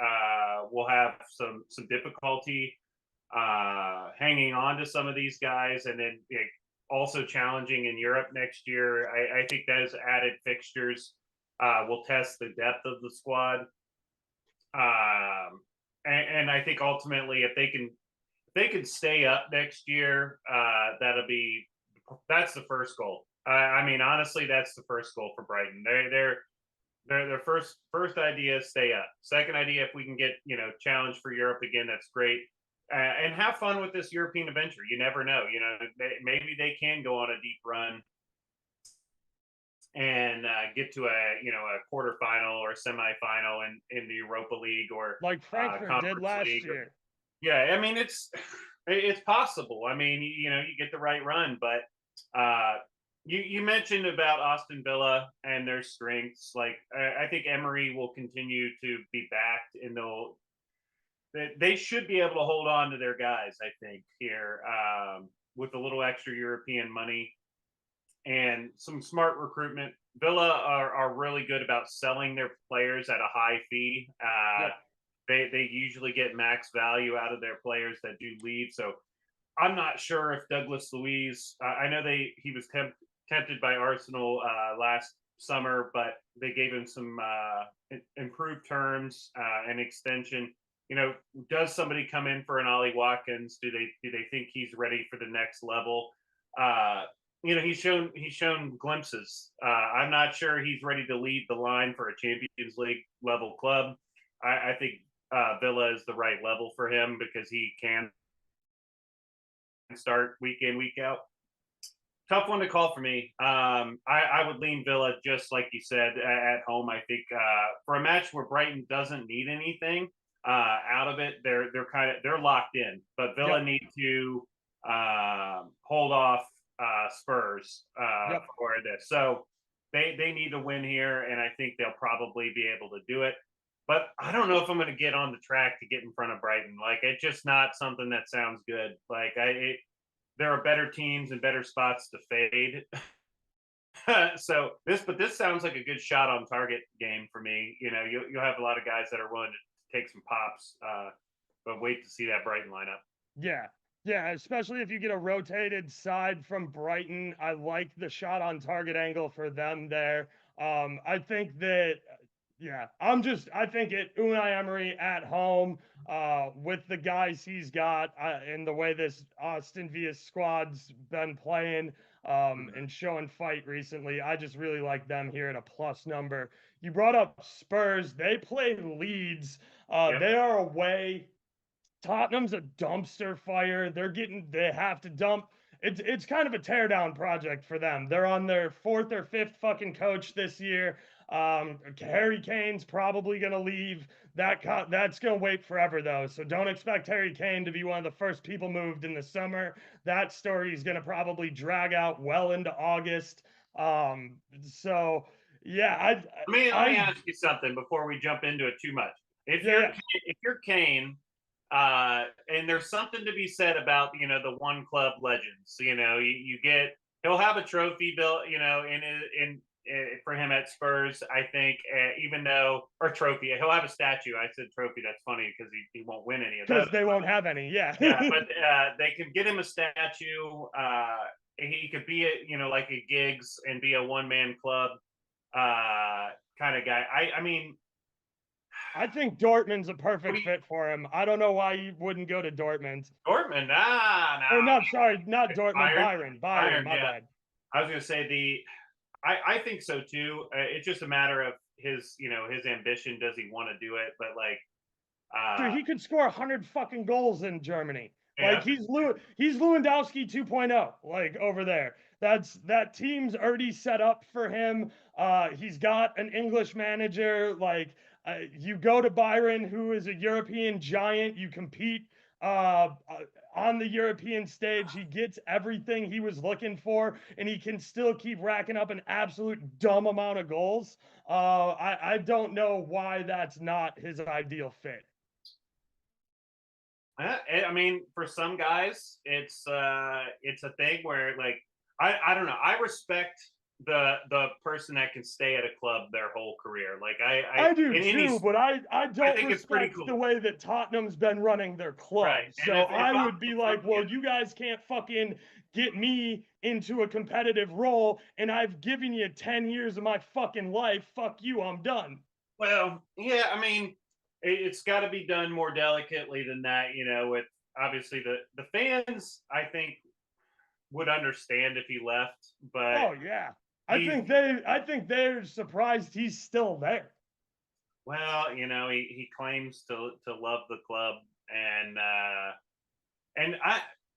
will have some difficulty hanging on to some of these guys, and then also challenging in Europe next year. I think those added fixtures will test the depth of the squad. And I think ultimately, if they can stay up next year, that's the first goal. I mean, honestly, that's the first goal for Brighton. Their first idea is stay up. Second idea, if we can get challenge for Europe again, that's great. And have fun with this European adventure. You never know. Maybe they can go on a deep run and get to a quarterfinal or a semifinal in the Europa League or Like Frankfurt did Conference last League. year. Yeah, I mean it's possible. I mean, you get the right run, but you mentioned about Aston Villa and their strengths. Like I think Emery will continue to be backed, and they should be able to hold on to their guys. I think here with a little extra European money and some smart recruitment. Villa are really good about selling their players at a high fee. Yep. They usually get max value out of their players that do leave. So I'm not sure if Douglas Luiz. I know he was tempted by Arsenal last summer, but they gave him some improved terms and extension. Does somebody come in for an Ollie Watkins? Do they think he's ready for the next level? He's shown glimpses. I'm not sure he's ready to lead the line for a Champions League level club. I think Villa is the right level for him because he can start week in, week out. Tough one to call for me. I would lean Villa, just like you said, at home. I think for a match where Brighton doesn't need anything out of it, they're locked in. But Villa Yep. need to hold off Spurs Yep. for this. So they need to win here, and I think they'll probably be able to do it. But I don't know if I'm going to get on the track to get in front of Brighton. Like, it's just not something that sounds good. Like, there are better teams and better spots to fade. But this sounds like a good shot on target game for me. You'll have a lot of guys that are willing to take some pops, but wait to see that Brighton lineup. Yeah. Yeah, especially if you get a rotated side from Brighton. I like the shot on target angle for them there. I think that, yeah, I think Unai Emery at home, with the guys he's got, and the way this Austin Villa squad's been playing, and showing fight recently, I just really like them here at a plus number. You brought up Spurs. They play Leeds. Yep. They are away. Tottenham's a dumpster fire. They have to dump it's kind of a teardown project for them. They're on their 4th or 5th fucking coach this year. Harry Kane's probably gonna leave. That's gonna wait forever though. So don't expect Harry Kane to be one of the first people moved in the summer. That story is gonna probably drag out well into August. So yeah, Let me I ask you something before we jump into it too much. If yeah, you're yeah. if you're Kane, and there's something to be said about the one club legends. You get he'll have a trophy built, for him at Spurs. I think, even though or trophy, he'll have a statue. I said trophy. That's funny because he won't win any of those. Because they won't have any. Yeah. Yeah, but they could get him a statue. He could be like a gigs and be a one man club kind of guy. I mean, I think Dortmund's a what perfect do you, fit for him. I don't know why you wouldn't go to Dortmund. Dortmund? Nah, Or nah. not, sorry, not Dortmund, Bayern, Byron, my yeah. bad. I was gonna say I think so too. It's just a matter of his ambition. Does he want to do it? But like, Dude, he could score 100 fucking goals in Germany. Like yeah, he's Lewandowski 2.0, like over there. That team's already set up for him. He's got an English manager. Like you go to Byron, who is a European giant. You compete on the European stage. He gets everything he was looking for, and he can still keep racking up an absolute dumb amount of goals. I don't know why that's not his ideal fit. I mean, for some guys, it's a thing where like I don't know. I respect the person that can stay at a club their whole career. Like I do in any too, but I I don't think it's pretty respect cool, the way that Tottenham's been running their club. right? And So if I I'm would be like, well, you guys can't fucking get me into a competitive role, and I've given you 10 years of my fucking life. Fuck you, I'm done. well, yeah, I mean, it's got to be done more delicately than that. With obviously the fans, I think would understand if he left, but Oh yeah. he's I think they're surprised he's still there. well, he claims to love the club, and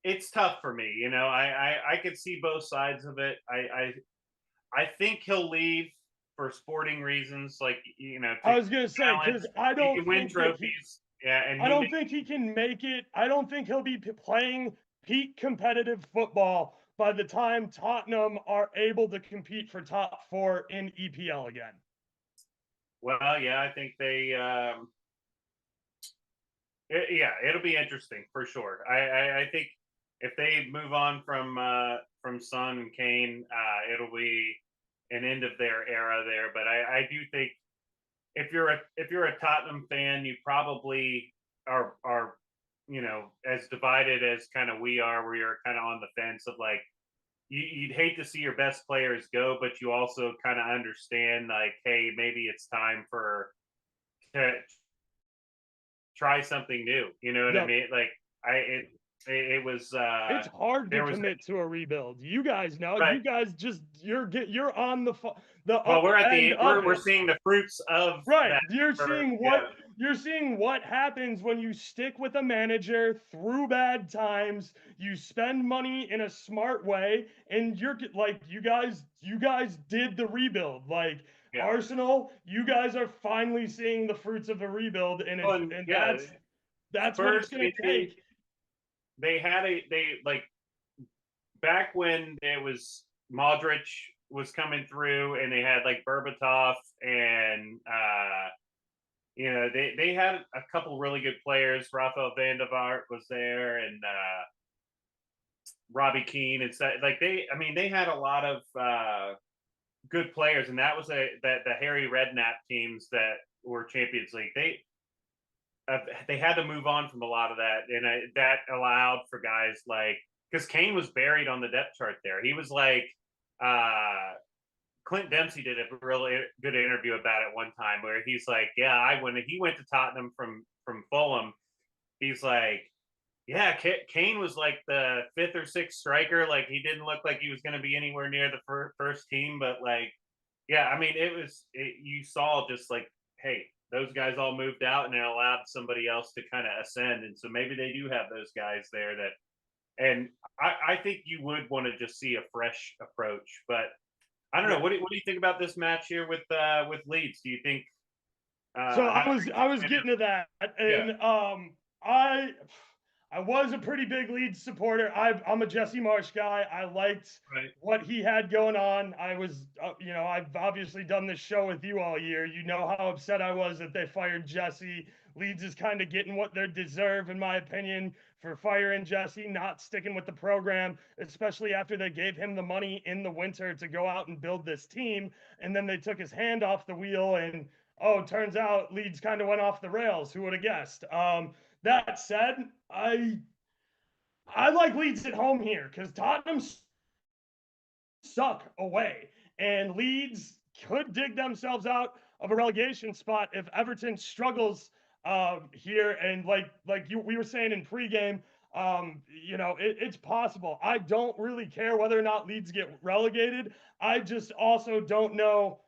it's tough for me. I could see both sides of it. I think he'll leave for sporting reasons, like I to was gonna say, talent. because He can win trophies, yeah, and I don't think he can make it. I don't think he'll be playing peak competitive football by the time Tottenham are able to compete for top 4 in EPL again. well, yeah, I think yeah, it'll be interesting for sure. I think if they move on from Son and Kane, it'll be an end of their era there. But I do think if you're a Tottenham fan, you probably are as divided as kind of we are, where you're kind of on the fence of like you'd hate to see your best players go, but you also kind of understand like, hey, maybe it's time to try something new. You know what I Yep. mean? Like it was It's hard to there was commit to a rebuild. You guys know. right. You guys just you're on the Well, up end of we're it. seeing the fruits of Right. that. Yeah. You're seeing what happens when you stick with a manager through bad times, you spend money in a smart way, and you're like you guys did the rebuild. Like Yeah. Arsenal, you guys are finally seeing the fruits of a rebuild, and Well, and yeah, that's what it's Spurs gonna take. they had they like back when it was Modric was coming through and they had like Berbatov and they had a couple really good players. Rafael Van der Vaart was there and Robbie Keane and so like they had a lot of good players and that was the Harry Redknapp teams that were Champions League. They had to move on from a lot of that, and that allowed for guys like because Kane was buried on the depth chart there. He was like Clint Dempsey did a really good interview about it one time where he's like, yeah, when he went to Tottenham from Fulham, he's like, yeah, Kane was like the 5th or 6th striker. Like he didn't look like he was going to be anywhere near the first team, but like, yeah, I mean, you saw just like, hey, those guys all moved out and it allowed somebody else to kind of ascend. And so maybe they do have those guys there that And I think you would want to just see a fresh approach. But I don't know. Yeah. What do you think about this match here with Leeds? Do you think So how I was getting to that, yeah, and I I was a pretty big Leeds supporter. I'm a Jesse Marsh guy. I liked right, what he had going on. I was, you know, I've obviously done this show with you all year. You know how upset I was that they fired Jesse. Leeds is kind of getting what they deserve, in my opinion, for firing Jesse, not sticking with the program, especially after they gave him the money in the winter to go out and build this team. And then they took his hand off the wheel, and oh, it turns out Leeds kind of went off the rails. Who would have guessed? That said, I like Leeds at home here because Tottenham suck away, and Leeds could dig themselves out of a relegation spot if Everton struggles here. And we were saying in pregame, you know, it's possible. I don't really care whether or not Leeds get relegated. I just also don't know,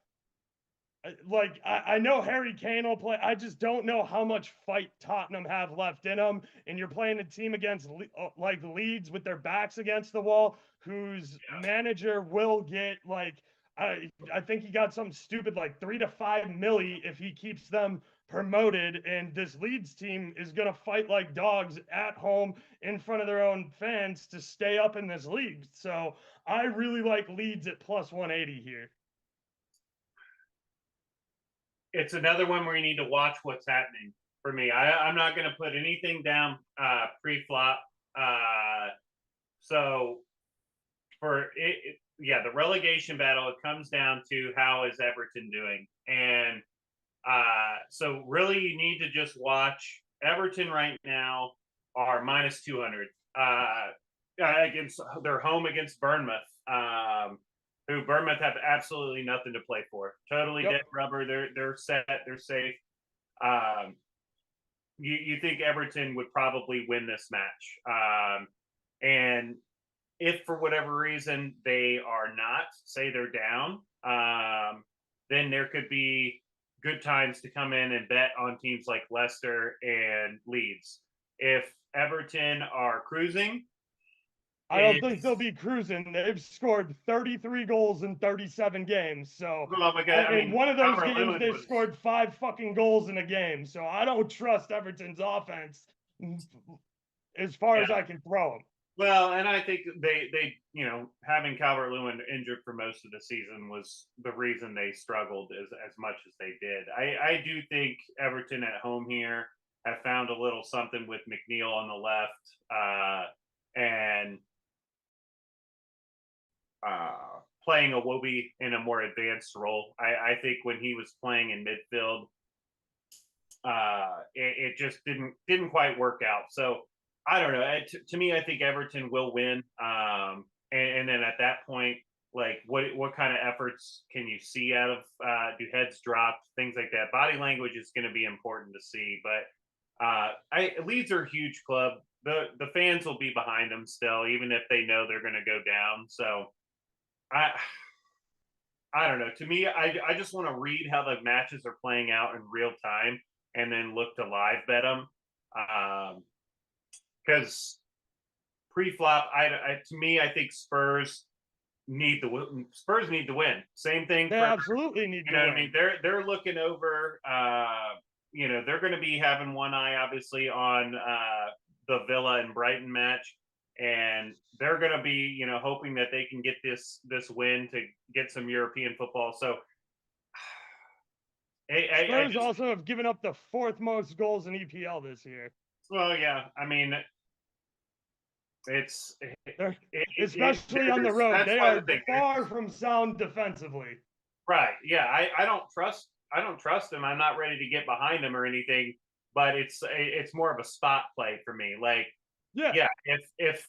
I know Harry Kane will play. I just don't know how much fight Tottenham have left in them. And you're playing a team against like Leeds with their backs against the wall, whose manager will get I think he got something stupid like 3 to 5 milli if he keeps them promoted. And this Leeds team is gonna fight like dogs at home in front of their own fans to stay up in this league. So I really like Leeds at plus 180 here. it's another one where you need to watch what's happening for me. I'm not going to put anything down pre-flop. So for yeah, the relegation battle, it comes down to how is Everton doing, and so really you need to just watch Everton right now are minus 200 against their home against Bournemouth. Who Bournemouth have absolutely nothing to play for. Totally Yep. dead rubber. They're set. They're safe. Um, you think Everton would probably win this match, and if for whatever reason they are not, say they're down, then there could be good times to come in and bet on teams like Leicester and Leeds. If Everton are cruising, I don't think they'll it's be cruising. They've scored 33 goals in 37 games. So, oh my god. I in mean, one of those Calvert games, Lewin they've was scored 5 fucking goals in a game. So, I don't trust Everton's offense as far yeah. as I can throw them. Well, and I think they having Calvert Lewin injured for most of the season was the reason they struggled as much as they did. I do think Everton at home here have found a little something with McNeil on the left, and playing Iwobi in a more advanced role. I think when he was playing in midfield, it just didn't quite work out. So I don't know. To me, I think Everton will win. And then at that point, like what kind of efforts can you see out of do heads drop, things like that? Body language is going to be important to see. But Leeds are a huge club. The fans will be behind them still, even if they know they're going to go down. So I I don't know. To me, I just want to read how the matches are playing out in real time and then look to live bet them. Because pre-flop, to me, I think Spurs need to win. Same thing They for absolutely need you to know what I mean. win. They're looking over. They're going to be having one eye obviously on the Villa and Brighton match, and they're going to be hoping that they can get this win to get some European football. So I Spurs just also have given up the 4th most goals in EPL this year. well yeah, I mean it's Especially on the road. that's They why the are thing far from sound defensively. right. Yeah, I don't trust him. I'm not ready to get behind him or anything, but it's more of a spot play for me. Like Yeah. yeah, if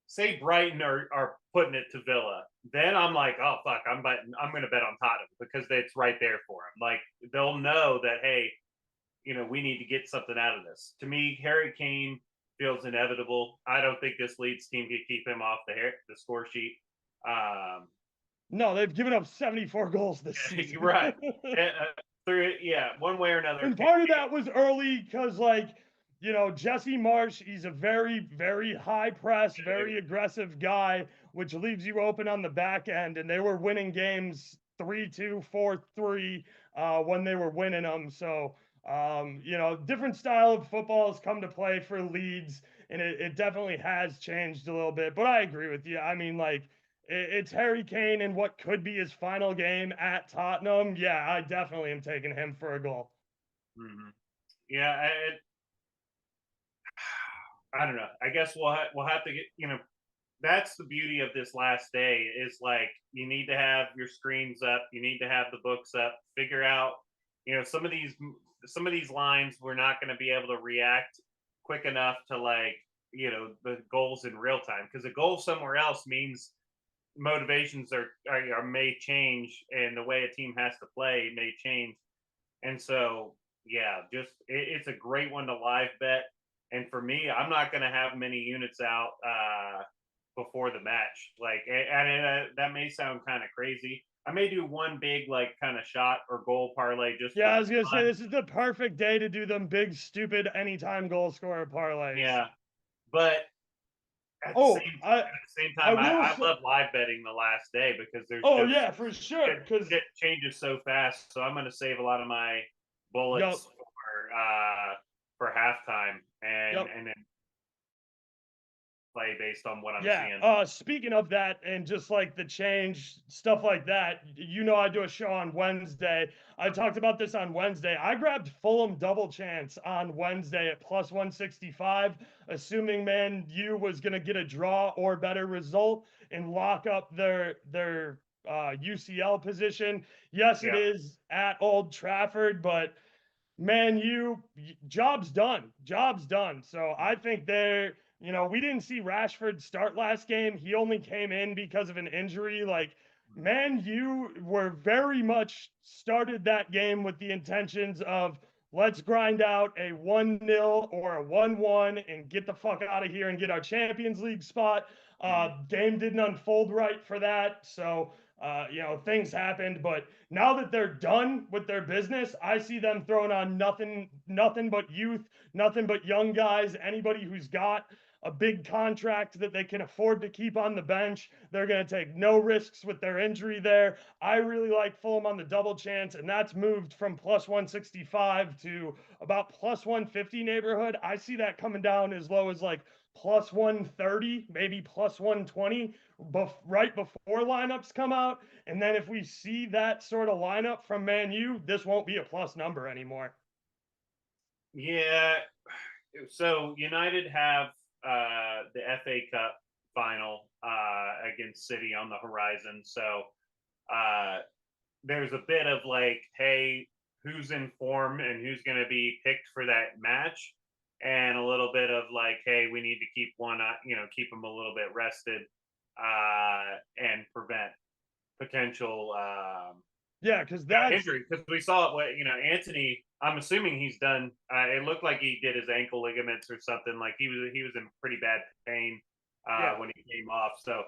say Brighton are putting it to Villa, then I'm like, oh fuck, I'm going to bet on Tottenham because it's right there for them. Like they'll know that hey, we need to get something out of this. To me, Harry Kane feels inevitable. I don't think this Leeds team can keep him off the score sheet. No, they've given up 74 goals this season. Right. Through yeah, one way or another. And part of that was early because you know, Jesse Marsh, he's a very, very high press, very aggressive guy, which leaves you open on the back end. And they were winning games 3-2, 4-3 when they were winning them. So, you know, different style of football has come to play for Leeds, and it definitely has changed a little bit. But I agree with you. I mean, like, it's Harry Kane in what could be his final game at Tottenham. Yeah, I definitely am taking him for a goal. Mm-hmm. Yeah, I don't know. I guess we'll have to get, you know, that's the beauty of this last day is like you need to have your screens up, you need to have the books up, figure out, you know, some of these lines we're not going to be able to react quick enough to, like, you know, the goals in real time, because a goal somewhere else means motivations are may change, and the way a team has to play may change. And so, yeah, just it's a great one to live bet. And for me, I'm not going to have many units out before the match. Like, that may sound kind of crazy. I may do one big, like, kind of shot or goal parlay just Yeah, for I was gonna say fun. this is the perfect day to do them big, stupid anytime goal scorer parlays. Yeah, but Oh, at the same I time, will I say, love live betting the last day because there's oh just yeah, for sure. Because shit changes so fast. So I'm going to save a lot of my yep, bullets for halftime, yep. and then play based on what I'm Yeah. seeing. Speaking of that and just like the change, stuff like that, you know, I do a show on Wednesday. I talked about this on Wednesday. I grabbed Fulham double chance on Wednesday at plus 165, assuming Man U was going to get a draw or better result and lock up their UCL position. Yes, it Yeah. is at Old Trafford, but Man U, job's done. Job's done. So I think they're, you know, we didn't see Rashford start last game. He only came in because of an injury. Like, Man U were very much started that game with the intentions of let's grind out a 1-0 or a 1-1 and get the fuck out of here and get our Champions League spot. Mhm. Game didn't unfold right for that. So, you know, things happened, but now that they're done with their business, I see them throwing on nothing but youth, nothing but young guys, anybody who's got a big contract that they can afford to keep on the bench. They're going to take no risks with their injury there. I really like Fulham on the double chance, and that's moved from plus 165 to about plus 150 neighborhood. I see that coming down as low as like plus 130, maybe plus 120 right before lineups come out. And then if we see that sort of lineup from Man U, this won't be a plus number anymore. Yeah. So United have the FA Cup final against City on the horizon. So uh, there's a bit of like, hey, who's in form and who's going to be picked for that match, and a little bit of like, hey, we need to keep one, you know, keep them a little bit rested and prevent potential Yeah, because that's injury, because we saw it. What, you know, Anthony. I'm assuming he's done. It looked like he did his ankle ligaments or something. Like he was in pretty bad pain yeah. when he came off. So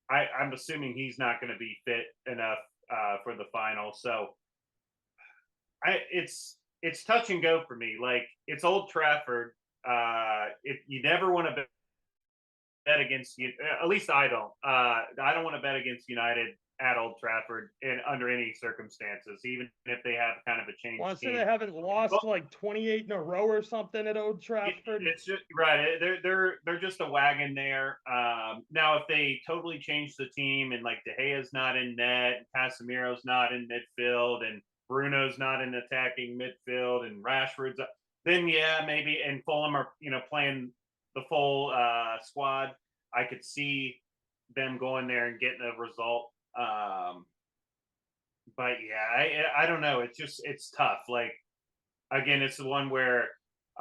I'm assuming he's not going to be fit enough for the final. So it's touch and go for me. Like, it's Old Trafford. You never want to bet against you. At least I don't. I don't want to bet against United at Old Trafford in under any circumstances, even if they have kind of a Want changed to say they team. haven't Well, lost like 28 in a row or something at Old Trafford. it's just right. They're just a wagon there. Now, if they totally change the team and like De Gea's not in net, Casemiro's not in midfield, and Bruno's not in attacking midfield, and Rashford's, then yeah, maybe. And Fulham are, you know, playing the full squad. I could see them going there and getting a result. But yeah, I don't know. It's tough. Like, again, it's the one where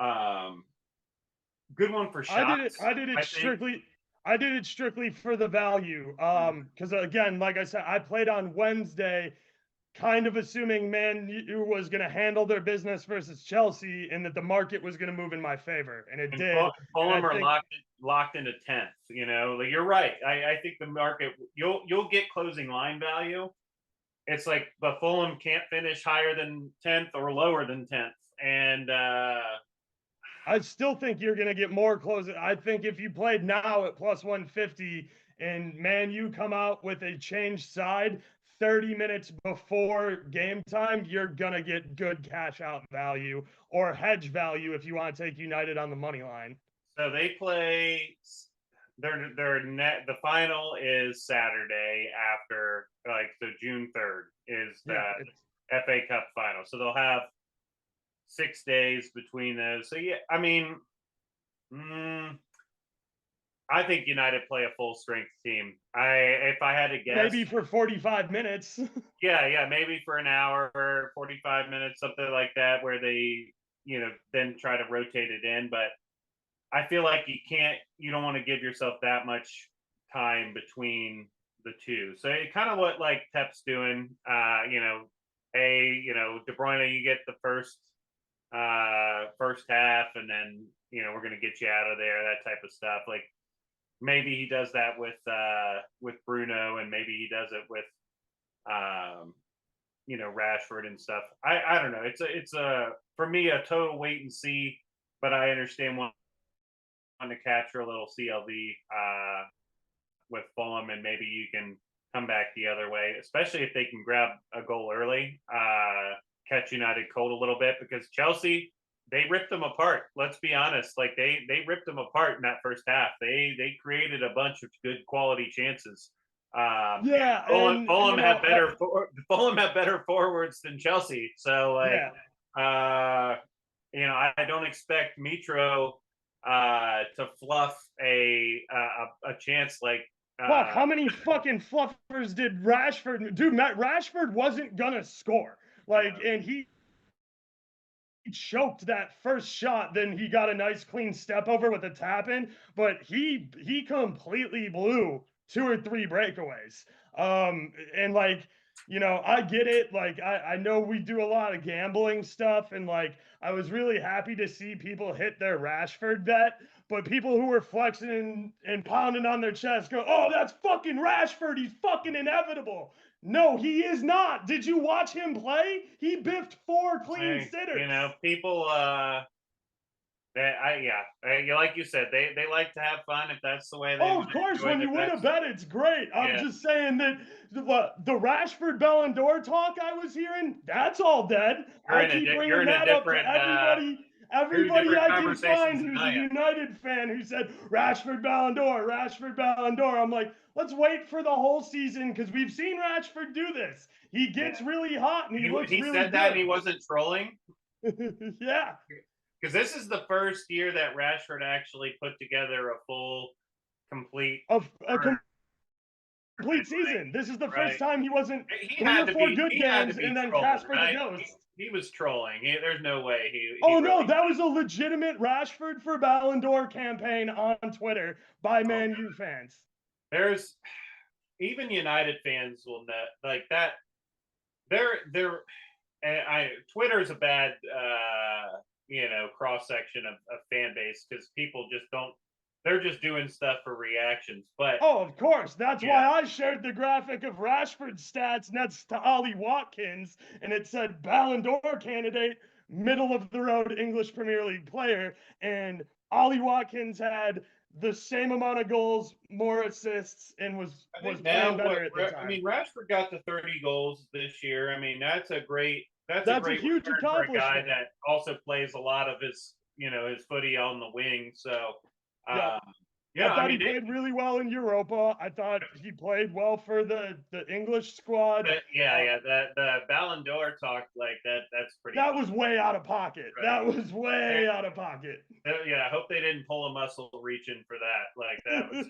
um, good one for I did it. shots, I did it I think. strictly. I did it strictly for the value. Because again, like I said, I played on Wednesday, kind of assuming Man U was going to handle their business versus Chelsea, and that the market was going to move in my favor, and it And did. And I Fulham are think locked into 10th. You know, like, you're right. I think the market, you'll get closing line value. It's like, but Fulham can't finish higher than 10th or lower than 10th, and I still think you're going to get more close. I think if you played now at plus 150 and Man U come out with a changed side 30 minutes before game time, you're going to get good cash out value or hedge value if you want to take United on the money line. So they play the final is Saturday after, like, so June 3rd is the FA Cup final. So they'll have 6 days between those. So yeah, I mean, I think United play a full strength team. If I had to guess, maybe for 45 minutes. yeah, maybe for an hour, 45 minutes, something like that, where they, then try to rotate it in. But I feel like you don't want to give yourself that much time between the two. So kind of what like Tep's doing, De Bruyne, you get the first half, and then we're gonna get you out of there, that type of stuff. Like maybe he does that with Bruno, and maybe he does it with Rashford and stuff. I don't know. It's a for me a total wait and see, but I understand wanting to capture a little CLV with Fulham, and maybe you can come back the other way, especially if they can grab a goal early, catch United cold a little bit, because Chelsea, they ripped them apart. Let's be honest. Like they ripped them apart in that first half. They created a bunch of good quality chances. Fulham had better forwards than Chelsea. So like, I don't expect Mitro to fluff a chance like. Fuck, how many fucking fluffers did Rashford? Dude, Rashford wasn't gonna score. And he choked that first shot. Then he got a nice clean step over with a tap in, but he completely blew 2 or 3 breakaways. And I get it. Like, I know we do a lot of gambling stuff, and like, I was really happy to see people hit their Rashford bet, but people who were flexing and pounding on their chest go, "Oh, that's fucking Rashford. He's fucking inevitable." No, he is not. Did you watch him play? He biffed 4 clean sitters. People, like you said, they like to have fun if that's the way they. Oh, of course, when you win a bet, it's great. I'm just saying that the Rashford Ballon d'Or talk I was hearing, that's all dead. I keep bringing that up to everybody I can find who's a United fan who said Rashford Ballon d'Or, Rashford Ballon d'Or. I'm like, let's wait for the whole season, because we've seen Rashford do this. He gets really hot and he looks really good. He said that and he wasn't trolling? Yeah. Because this is the first year that Rashford actually put together a full, complete complete season. This is the first time he wasn't 3 or 4 good games and then Casper the Ghost. He was trolling. There's no way he no, that was a legitimate Rashford for Ballon d'Or campaign on Twitter by Man U fans. There's even United fans will know like that. Twitter's a bad cross section of fan base, because people just don't. They're just doing stuff for reactions. But of course, that's why I shared the graphic of Rashford's stats next to Ollie Watkins, and it said Ballon d'Or candidate, middle of the road English Premier League player, and Ollie Watkins had the same amount of goals, more assists, and was playing better at the time. I mean, Rashford got to 30 goals this year. I mean, that's a great. That's a huge accomplishment for a guy that also plays a lot of his footy on the wing. So, I thought he played really well in Europa. I thought he played well for the English squad. The Ballon d'Or talk like that's pretty. That was way out of pocket. Right. That was way out of pocket. I hope they didn't pull a muscle reaching for that. Like that was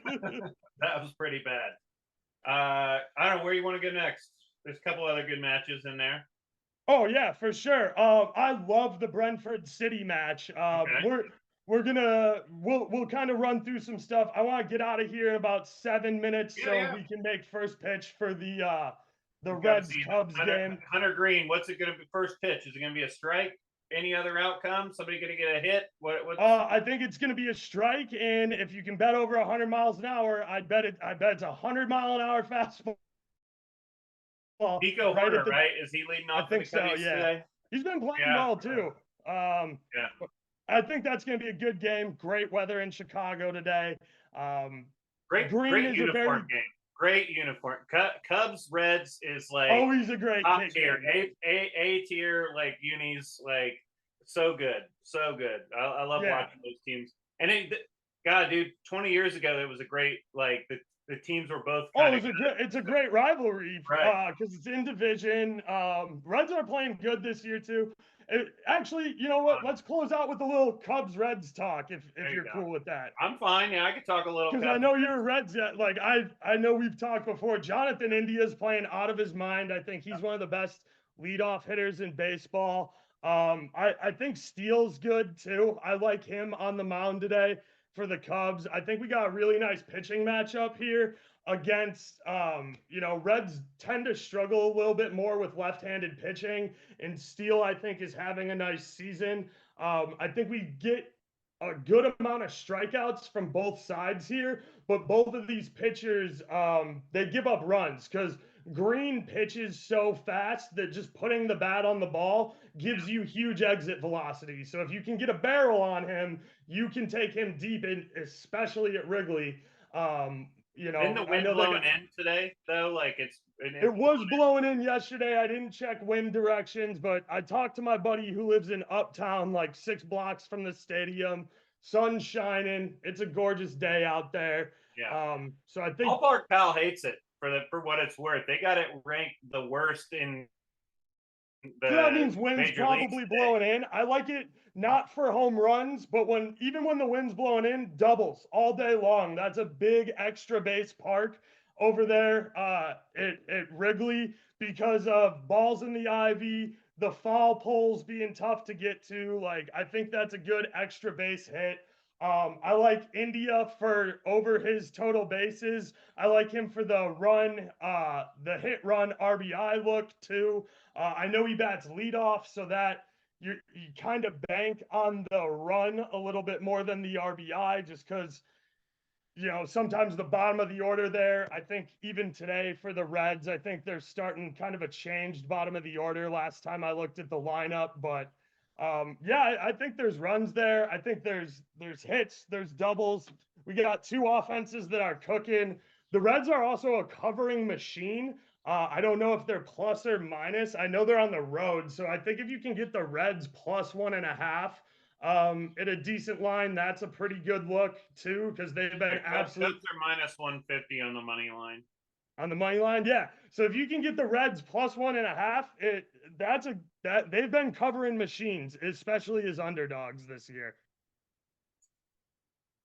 that was pretty bad. I don't know where you want to go next. There's a couple other good matches in there. Oh yeah, for sure. I love the Brentford City match. We'll kind of run through some stuff. I want to get out of here in about 7 minutes we can make first pitch for the Reds Cubs game. Hunter Green, what's it going to be? First pitch, is it going to be a strike? Any other outcome? Somebody going to get a hit? I think it's going to be a strike, and if you can bet over 100 miles an hour, I bet it's 100-mile-an-hour fastball. Nico Hunter, right? Is he leading off? I think so. Yeah, today? He's been playing well too. I think that's going to be a good game. Great weather in Chicago today. Green Great is a very uniform game. Great uniform. Cubs Reds is like always a great top kick tier, game. A tier, like unis, like so good, so good. I love Yeah. watching those teams. And God, dude, 20 years ago, it was a great like the teams were both Oh, kind of it's a great rivalry right. because it's in division. Reds are playing good this year too. Actually, you know what? Let's close out with a little Cubs Reds talk if There you you're go. cool with that. I'm fine. Yeah, I could talk a little Because I Cubs. know you're Reds. Like I know we've talked before. Jonathan India's playing out of his mind. I think he's one of the best leadoff hitters in baseball. I think Steele's good too. I like him on the mound today for the Cubs. I think we got a really nice pitching matchup here against Reds tend to struggle a little bit more with left-handed pitching, and Steele I think is having a nice season. I think we get a good amount of strikeouts from both sides here, but both of these pitchers, they give up runs because Green pitches so fast that just putting the bat on the ball gives you huge exit velocity. So if you can get a barrel on him, you can take him deep in, especially at Wrigley. Didn't the I wind know they blowing got in today though? Like it was blowing in yesterday. I didn't check wind directions, but I talked to my buddy who lives in Uptown, like 6 blocks from the stadium. Sun's shining. It's a gorgeous day out there. yeah. So I think Ballpark Pal hates it for what it's worth. They got it ranked the worst in so that the means wind's major leagues probably today. blowing in. I like it not for home runs, but even when the wind's blowing in, doubles all day long. That's a big extra base park over there at Wrigley because of balls in the ivy, the foul poles being tough to get to. Like I think that's a good extra base hit. I like India for over his total bases. I like him for the run, the hit run RBI look too. I know he bats leadoff, so that you kind of bank on the run a little bit more than the RBI, just because sometimes the bottom of the order there. I think even today for the Reds, I think they're starting kind of a changed bottom of the order. Last time I looked at the lineup, but yeah, I think there's runs there. I think there's hits, there's doubles. We got two offenses that are cooking. The Reds are also a covering machine. I don't know if they're plus or minus. I know they're on the road, so I think if you can get the Reds plus 1.5 at a decent line, that's a pretty good look too, because they've been Cubs absolute are minus 150 on the money line. on the money line. Yeah. So if you can get the Reds plus 1.5, that they've been covering machines, especially as underdogs this year.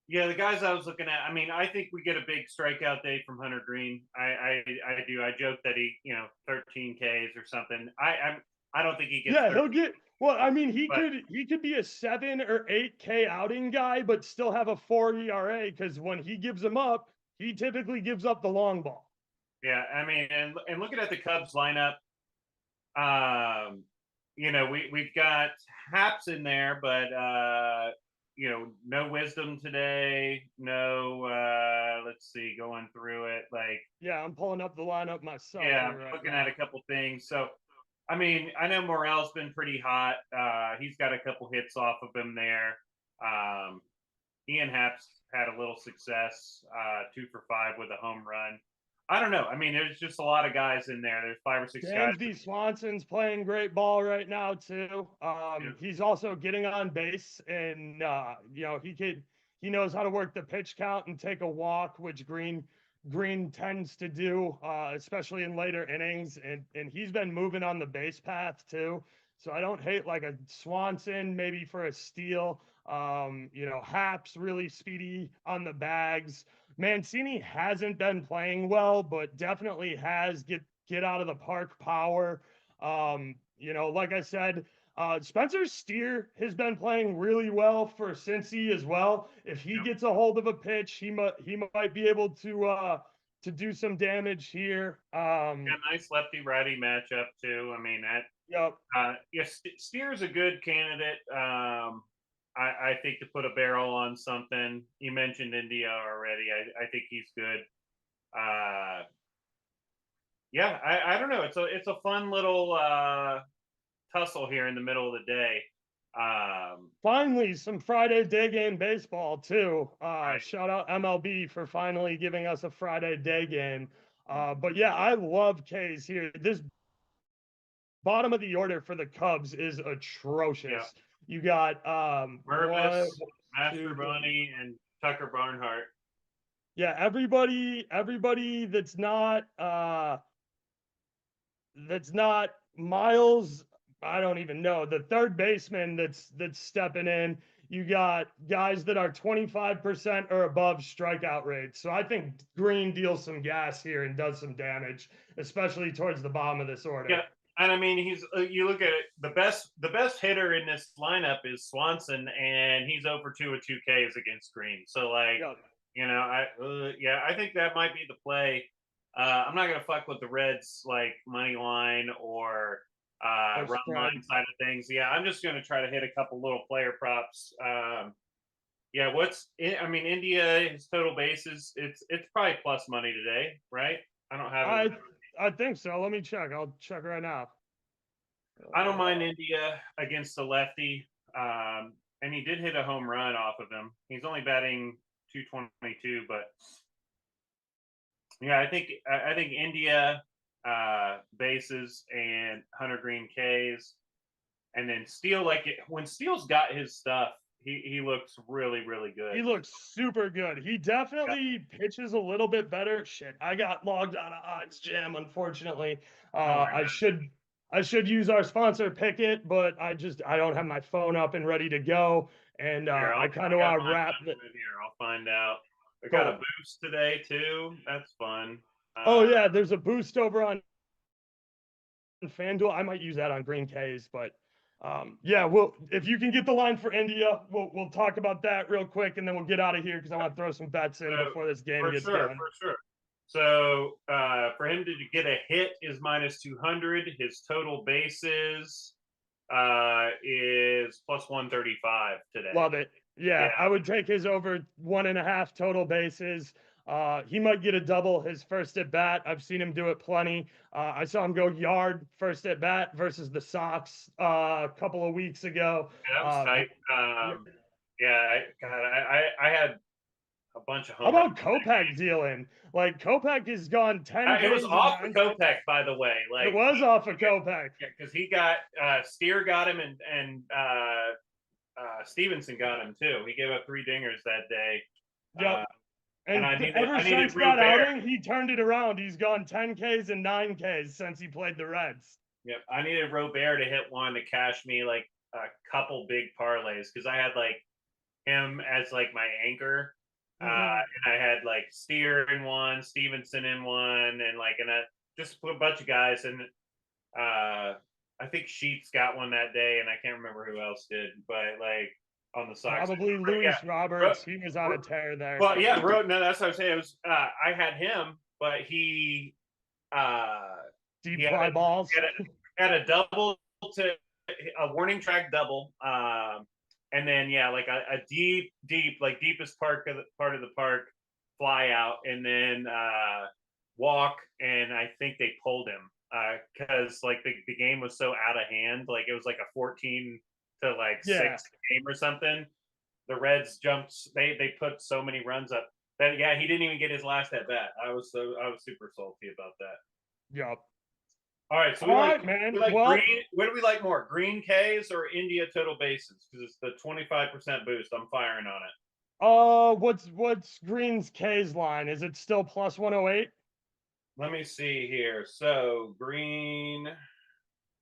Yeah, the guys I was looking at. I mean, I think we get a big strikeout day from Hunter Green. I do. I joke that he 13 Ks or something. I don't think he gets. Yeah, 13, he'll get. Well, I mean, but he could be a 7 or 8K outing guy, but still have a 4 ERA because when he gives them up, he typically gives up the long ball. yeah, I mean, and looking at the Cubs lineup, we've got Haps in there, but no Wisdom today. No, let's see, going through it. Like, Yeah, I'm pulling up the lineup myself yeah, here I'm right looking now. at a couple things. So, I mean, I know Morel's been pretty hot. He's got a couple hits off of him there. Ian Haps had a little success, 2 for 5 with a home run. I don't know. I mean, there's just a lot of guys in there. There's 5 or 6 guys. Dansby Swanson's playing great ball right now too. Yeah. He's also getting on base, and he knows how to work the pitch count and take a walk, which Green tends to do, especially in later innings, and he's been moving on the base path too. So I don't hate like a Swanson maybe for a steal. Haps really speedy on the bags. Mancini hasn't been playing well, but definitely has get out of the park power. Like I said, Spencer Steer has been playing really well for Cincy as well. If he gets a hold of a pitch, he might be able to do some damage here. Nice lefty righty matchup too. I mean that. Yep. Steer's a good candidate. I think to put a barrel on something. You mentioned India already. I think he's good. Yeah, I don't know. It's a fun little tussle here in the middle of the day. Finally, some Friday day game baseball too. Right. Shout out MLB for finally giving us a Friday day game. But yeah, I love K's here. This bottom of the order for the Cubs is Yeah. atrocious. You got what Mervis, Master two, three. Bunny, and Tucker Barnhart. Yeah, everybody that's not Miles. I don't even know the third baseman that's stepping in. You got guys that are 25% or above strikeout rates. So I think Green deals some gas here and does some damage, especially towards the bottom of this order. Yeah, and I mean he's you look at it, the best hitter in this lineup is Swanson, and he's over 2 with 2 Ks against Green. So like, Yeah. I think that might be the play. I'm not gonna fuck with the Reds like money line or Or run spread. line side of things. Yeah, I'm just gonna try to hit a couple little player props. Yeah, I mean, India, his total bases, it's probably plus money today, right? I don't have it. I think so. Let me check. I'll check right now. I don't mind India against the lefty. And he did hit a home run off of him. He's only batting 222, but yeah, I think India bases and Hunter Green Ks, and then Steele, when Steele's got his stuff, he looks really really good. He looks super good. He definitely pitches a little bit better. Shit, I got logged out of Odds Jam, unfortunately. I should use our sponsor Picket, but I don't have my phone up and ready to go, and Here, I kind of want to wrap it. Here, I'll find out. I Cool. got a boost today too. That's fun. Oh yeah, there's a boost over on FanDuel. I might use that on Green K's, but yeah, if you can get the line for India, we'll talk about that real quick, and then we'll get out of here because I want to throw some bets in before this game gets going. For sure. So for him to get a hit is minus 200. His total bases is plus 135 today. Love it. Yeah, I would take his over 1.5 total bases. He might get a double his first at bat. I've seen him do it plenty. I saw him go yard first at bat versus the Sox a couple of weeks ago. Yeah, that was tight. I had a bunch of. How about Kopech dealing? Like Kopech has gone 10. It was off of Kopech, by the way. Like it was off of Kopech. Yeah, because he got Steer got him and Stevenson got him too. He gave up 3 dingers that day. Yep. And I ever since that outing, he turned it around. He's gone 10 Ks and 9 Ks since he played the Reds. Yep. I needed Robert to hit one to cash me like a couple big parlays because I had like him as like my anchor. And I had like Steer in one, Stevenson in one, and just a bunch of guys. And I think Sheets got one that day, and I can't remember who else did, but like on the Sox. Probably Luis Roberts. He was on a tear there. Well, yeah, no, that's what I'm saying. It was I had him, but he deep fly balls. Had a double to a warning track double. And then like a deepest part of the park fly out, and then walk, and I think they pulled him because like the game was so out of hand. Like it was like a 14 to 6 game or something. The Reds jumped. They put so many runs up that he didn't even get his last at bat. I was super salty about that. Yep. All right, so man. Green. What do we like more, Green K's or India total bases? Because it's the 25% boost. I'm firing on it. What's Green's K's line? Is it still plus 108? Let me see here. So Green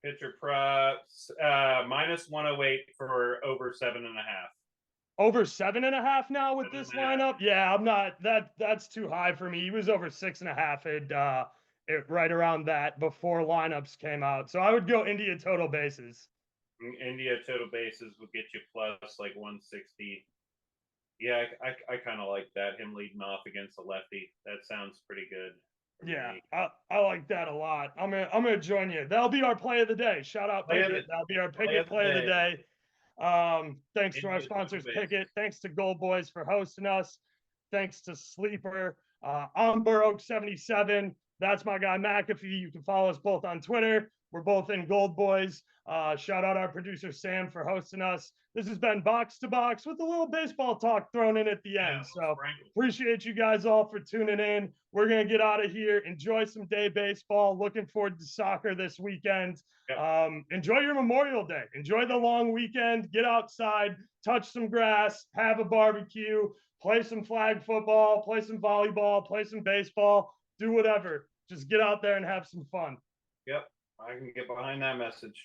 pitcher props minus 108 for over 7.5. Over 7.5 now with this lineup? Yeah, I'm not. That's too high for me. He was over 6.5. Right around that before lineups came out. So I would go India total bases. India total bases would get you plus like 160. Yeah, I kind of like that. Him leading off against a lefty. That sounds pretty good. Yeah, I like that a lot. I'm gonna join you. That'll be our play of the day. Shout out Picket. That'll be our Picket play of the day. Thanks to our sponsors, Picket. Thanks to Gold Boys for hosting us. Thanks to Sleeper. I'm Burroaks77. That's my guy McAfee. You can follow us both on Twitter. We're both in Gold Boys. Shout out our producer Sam for hosting us. This has been Box to Box with a little baseball talk thrown in at the end. So appreciate you guys all for tuning in. We're gonna get out of here. Enjoy some day baseball. Looking forward to soccer this weekend. Yep. Enjoy your Memorial Day. Enjoy the long weekend. Get outside, touch some grass, have a barbecue, play some flag football, play some volleyball, play some baseball, do whatever. Just get out there and have some fun. Yep. I can get behind that message.